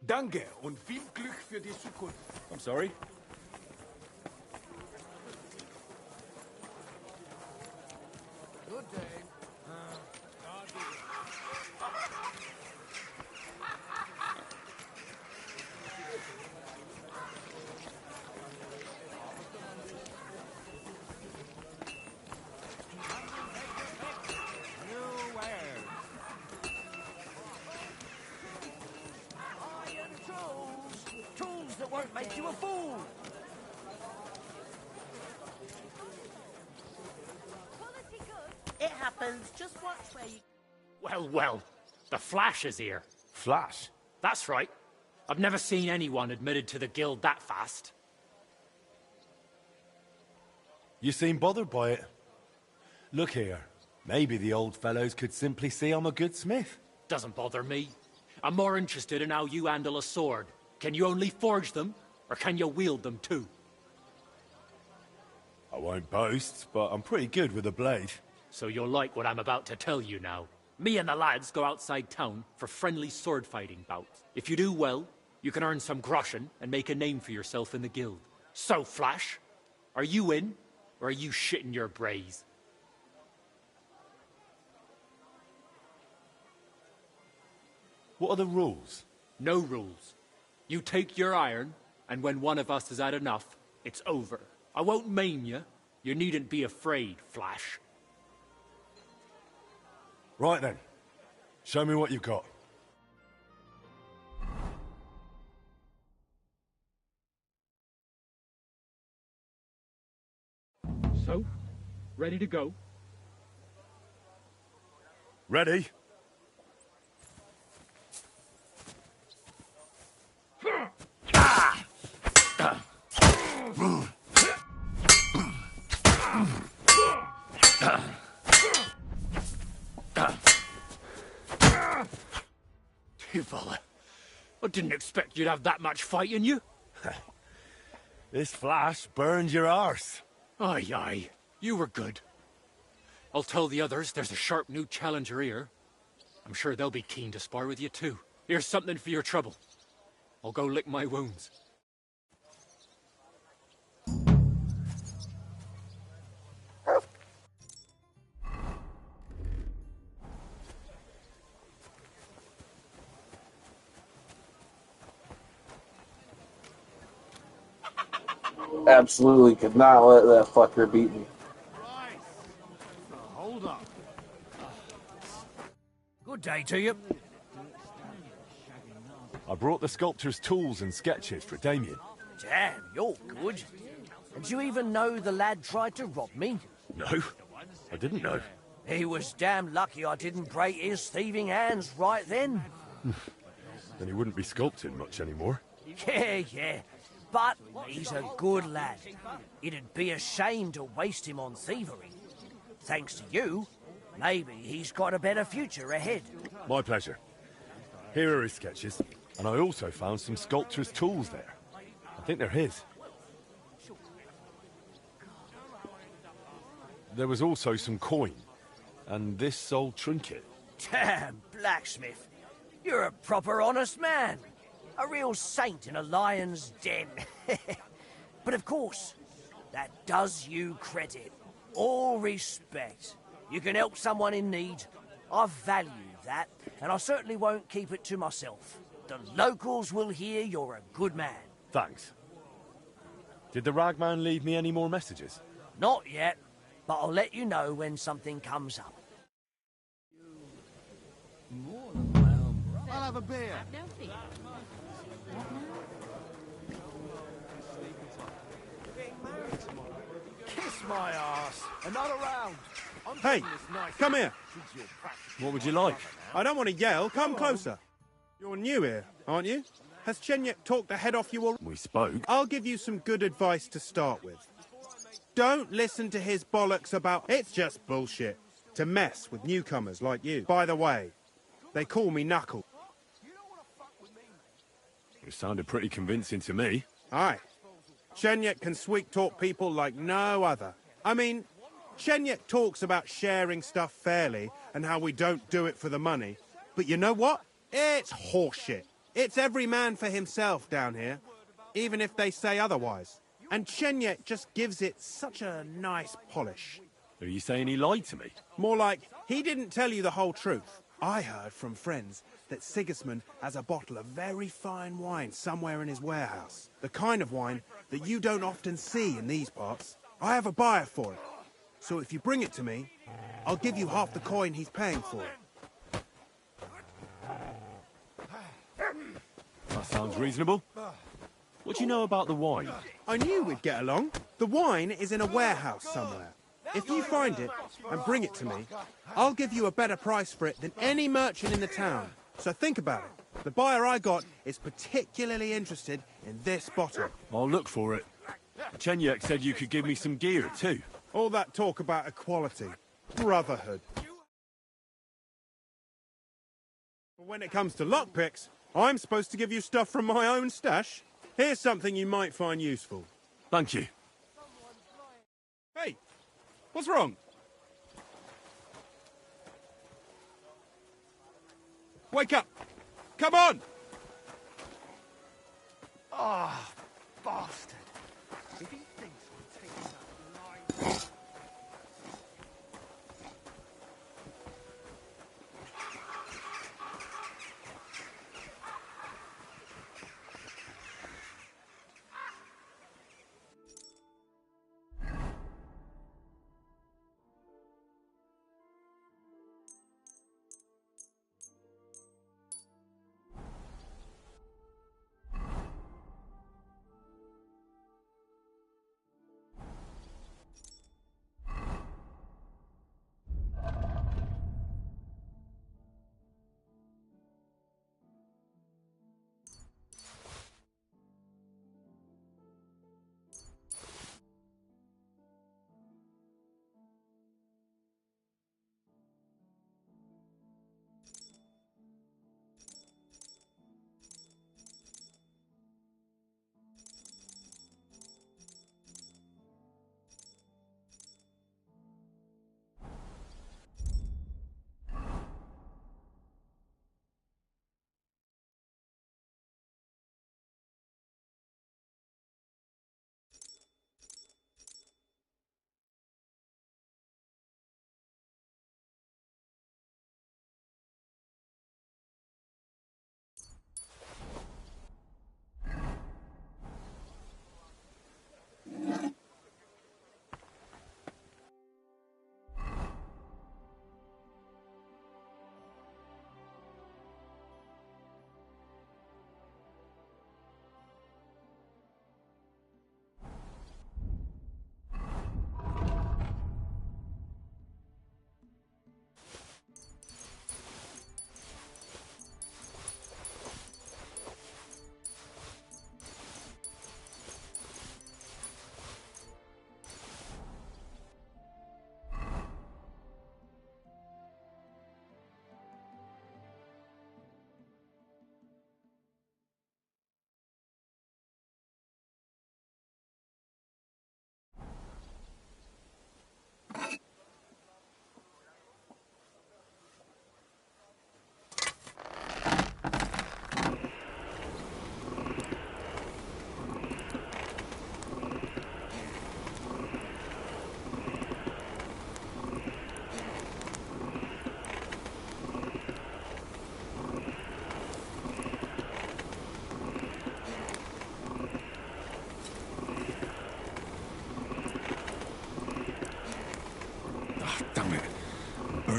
Danke und viel Glück für die Zukunft. I'm sorry? Good day. New wares. Iron tools! Tools that won't make you a fool! It happens. Just watch where you... Well, well, the Flash is here. Flash? That's right. I've never seen anyone admitted to the guild that fast. You seem bothered by it. Look here. Maybe the old fellows could simply see I'm a good smith. Doesn't bother me. I'm more interested in how you handle a sword. Can you only forge them, or can you wield them too? I won't boast, but I'm pretty good with a blade. So you'll like what I'm about to tell you now. Me and the lads go outside town for friendly sword fighting bouts. If you do well, you can earn some groschen and make a name for yourself in the guild. So, Flash, are you in, or are you shitting your brays? What are the rules? No rules. You take your iron, and when one of us has had enough, it's over. I won't maim you. You needn't be afraid, Flash. Right then. Show me what you've got. So, ready to go? Ready? Fella, I didn't expect you'd have that much fight in you. This Flash burned your arse. Aye, aye. You were good. I'll tell the others there's a sharp new challenger here. I'm sure they'll be keen to spar with you too. Here's something for your trouble. I'll go lick my wounds. Absolutely could not let that fucker beat me. Hold up. Good day to you. I brought the sculptor's tools and sketches for Damien. Damn, you're good. And you even know the lad tried to rob me? No, I didn't know. He was damn lucky I didn't break his thieving hands right then. Then he wouldn't be sculpting much anymore. Yeah. But he's a good lad. It'd be a shame to waste him on thievery. Thanks to you, maybe he's got a better future ahead. My pleasure. Here are his sketches, and I also found some sculptor's tools there. I think they're his. there was also some coin. And this old trinket. Damn, blacksmith. You're a proper honest man. A real saint in a lion's den. But of course, that does you credit. All respect. You can help someone in need. I value that, and I certainly won't keep it to myself. The locals will hear you're a good man. Thanks. Did the ragman leave me any more messages? Not yet, but I'll let you know when something comes up. I'll have a beer. Kiss my ass. Another round. Hey, come here. What would you like? I don't want to yell. Come closer. You're new here, aren't you? Has Chenyek talked the head off you already? We spoke. I'll give you some good advice to start with. Don't listen to his bollocks about... It's just bullshit to mess with newcomers like you. By the way, they call me Knuckle. It sounded pretty convincing to me. Aye. Chenyek can sweet-talk people like no other. I mean, Chenyek talks about sharing stuff fairly and how we don't do it for the money. But you know what? It's horseshit. It's every man for himself down here, even if they say otherwise. And Chenyek just gives it such a nice polish. Are you saying he lied to me? More like, he didn't tell you the whole truth. I heard from friends that Sigismund has a bottle of very fine wine somewhere in his warehouse. The kind of wine that you don't often see in these parts. I have a buyer for it. So if you bring it to me, I'll give you half the coin he's paying for it. That sounds reasonable. What do you know about the wine? I knew we'd get along. The wine is in a warehouse somewhere. If you find it and bring it to me, I'll give you a better price for it than any merchant in the town. So think about it. The buyer I got is particularly interested in this bottle. I'll look for it. Chenyek said you could give me some gear, too. All that talk about equality. Brotherhood. But when it comes to lockpicks, I'm supposed to give you stuff from my own stash. Here's something you might find useful. Thank you. Hey, what's wrong? Wake up! Come on! Ah, bastard. If he thinks we're taking that line...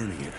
burning it.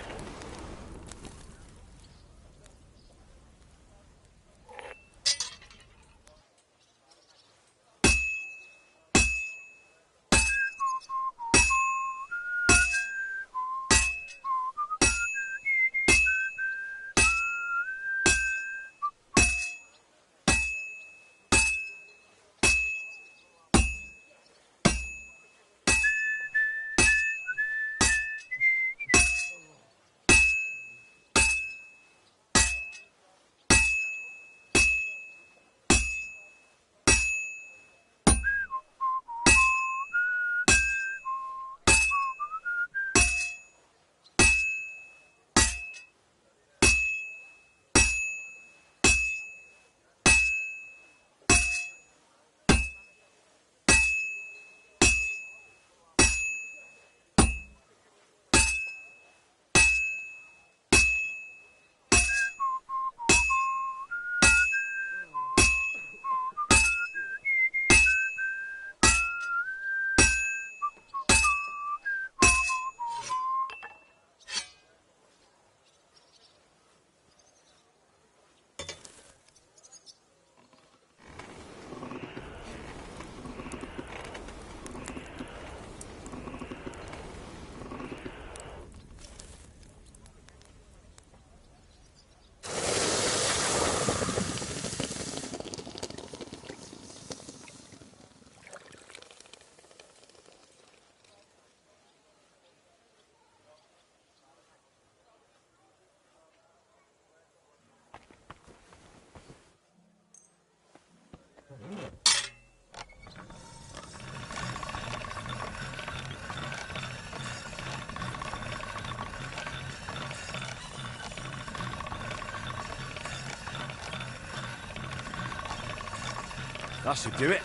That should do it.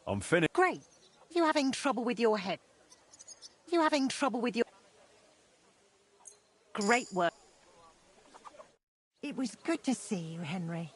I'm finished. Great. You having trouble with your head? You having trouble with your... Great work. It was good to see you, Henry.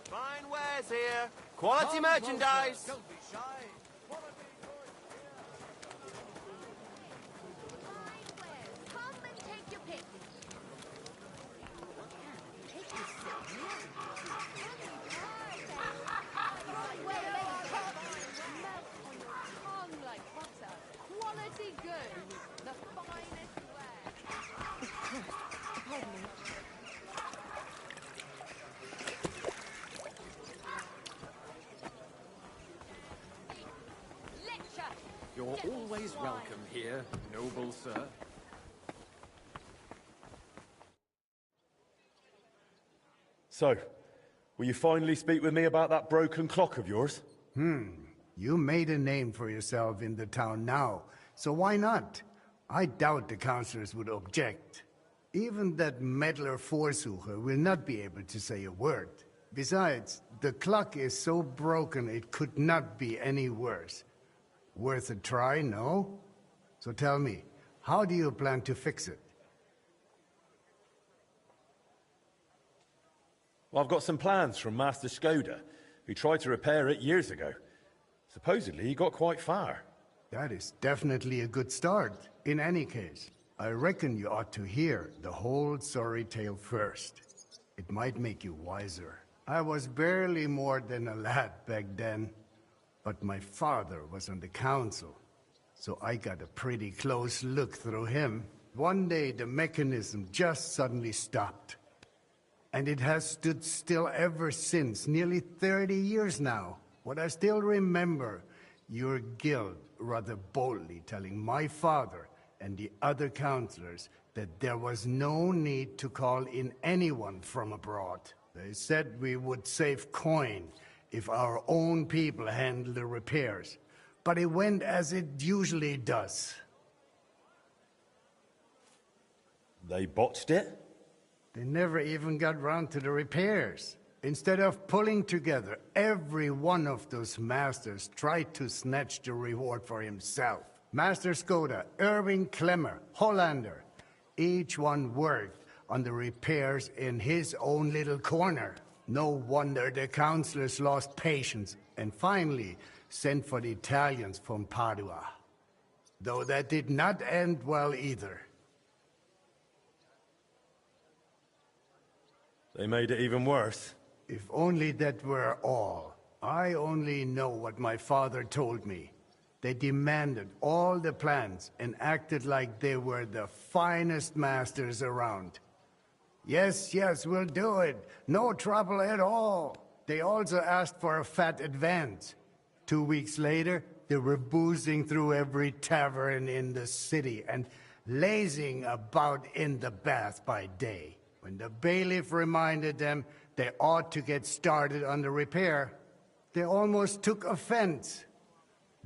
Fine wares here. Quality merchandise. Don't be shy. Come and take your pick. Take this sit here. Melt on your tongue like butter. Quality good. The finest ware. Pardon me. You're always welcome here, noble sir. So, will you finally speak with me about that broken clock of yours? You made a name for yourself in the town now, so why not? I doubt the councillors would object. Even that meddler Vorsucher will not be able to say a word. Besides, the clock is so broken it could not be any worse. Worth a try, no? So tell me, how do you plan to fix it? Well, I've got some plans from Master Skoda, who tried to repair it years ago. Supposedly, he got quite far. That is definitely a good start. In any case, I reckon you ought to hear the whole sorry tale first. It might make you wiser. I was barely more than a lad back then, but my father was on the council, so I got a pretty close look through him. One day the mechanism just suddenly stopped. And it has stood still ever since, nearly 30 years now. What I still remember, your guild rather boldly telling my father and the other councillors that there was no need to call in anyone from abroad. They said we would save coin if our own people handled the repairs. But it went as it usually does. They botched it? They never even got round to the repairs. Instead of pulling together, every one of those masters tried to snatch the reward for himself. Master Skoda, Irving Klemmer, Hollander, each one worked on the repairs in his own little corner. No wonder the councillors lost patience and finally sent for the Italians from Padua. Though that did not end well either. They made it even worse. If only that were all. I only know what my father told me. They demanded all the plans and acted like they were the finest masters around. Yes, yes, we'll do it. No trouble at all. They also asked for a fat advance. 2 weeks later, they were boozing through every tavern in the city and lazing about in the bath by day. When the bailiff reminded them they ought to get started on the repair, they almost took offense.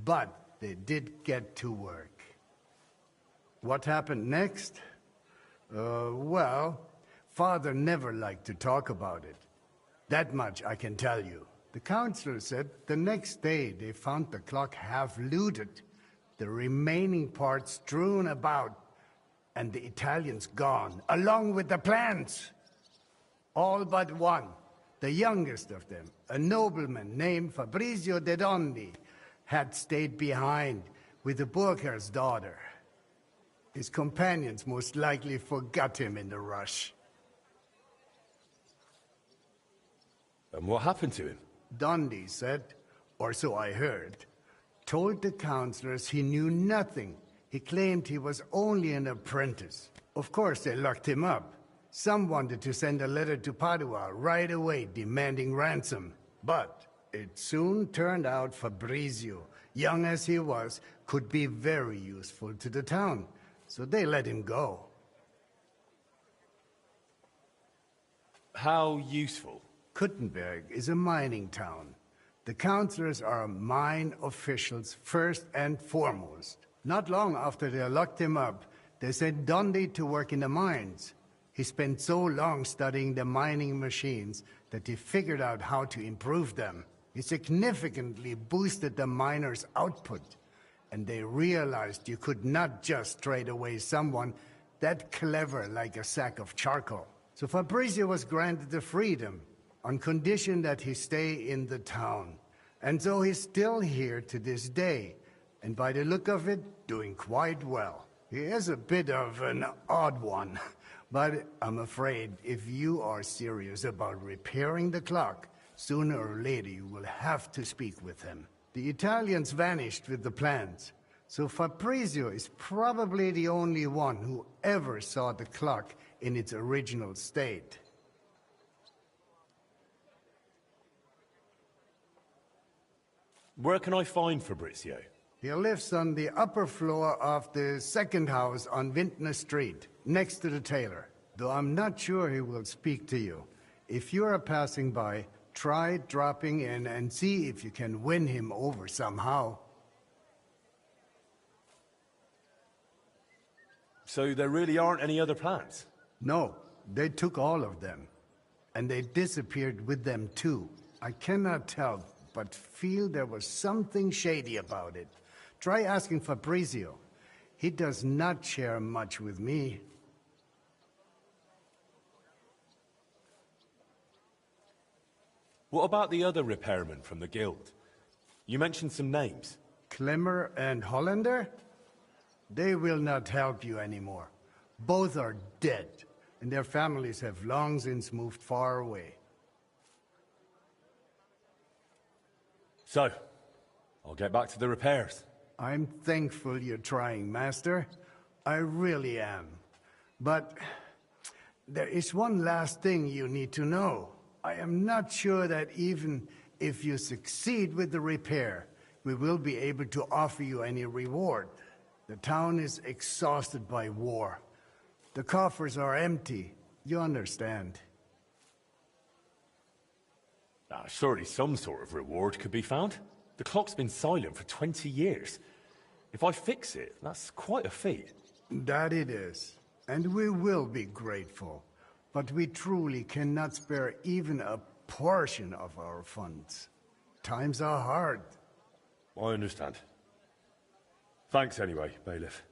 But they did get to work. What happened next? Well, Father never liked to talk about it. That much I can tell you. The councillor said the next day they found the clock half looted, the remaining parts strewn about, and the Italians gone, along with the plans. All but one, the youngest of them, a nobleman named Fabrizio de Dondi, had stayed behind with the Burkhar's daughter. His companions most likely forgot him in the rush. And what happened to him? Dondi said, or so I heard, told the councillors he knew nothing. He claimed he was only an apprentice. Of course, they locked him up. Some wanted to send a letter to Padua right away demanding ransom. But it soon turned out Fabrizio, young as he was, could be very useful to the town. So they let him go. How useful? Kuttenberg is a mining town. The councillors are mine officials first and foremost. Not long after they locked him up, they sent Dondi to work in the mines. He spent so long studying the mining machines that he figured out how to improve them. He significantly boosted the miners' output, and they realized you could not just trade away someone that clever like a sack of charcoal. So Fabrizio was granted the freedom, on condition that he stay in the town. And so he's still here to this day, and by the look of it, doing quite well. He is a bit of an odd one, but I'm afraid if you are serious about repairing the clock, sooner or later you will have to speak with him. The Italians vanished with the plans, so Fabrizio is probably the only one who ever saw the clock in its original state. Where can I find Fabrizio? He lives on the upper floor of the second house on Vintner Street, next to the tailor. Though I'm not sure he will speak to you. If you are passing by, try dropping in and see if you can win him over somehow. So there really aren't any other plans? No, they took all of them. And they disappeared with them too. I cannot tell, but feel there was something shady about it. Try asking Fabrizio. He does not share much with me. What about the other repairmen from the guild? You mentioned some names. Klemmer and Hollander? They will not help you anymore. Both are dead. and their families have long since moved far away. So, I'll get back to the repairs. I'm thankful you're trying, Master. I really am. But there is one last thing you need to know. I am not sure that even if you succeed with the repair, we will be able to offer you any reward. The town is exhausted by war. The coffers are empty. You understand. Surely some sort of reward could be found. The clock's been silent for 20 years. If I fix it, that's quite a feat. That it is. And we will be grateful. But we truly cannot spare even a portion of our funds. Times are hard. I understand. Thanks anyway, Bailiff.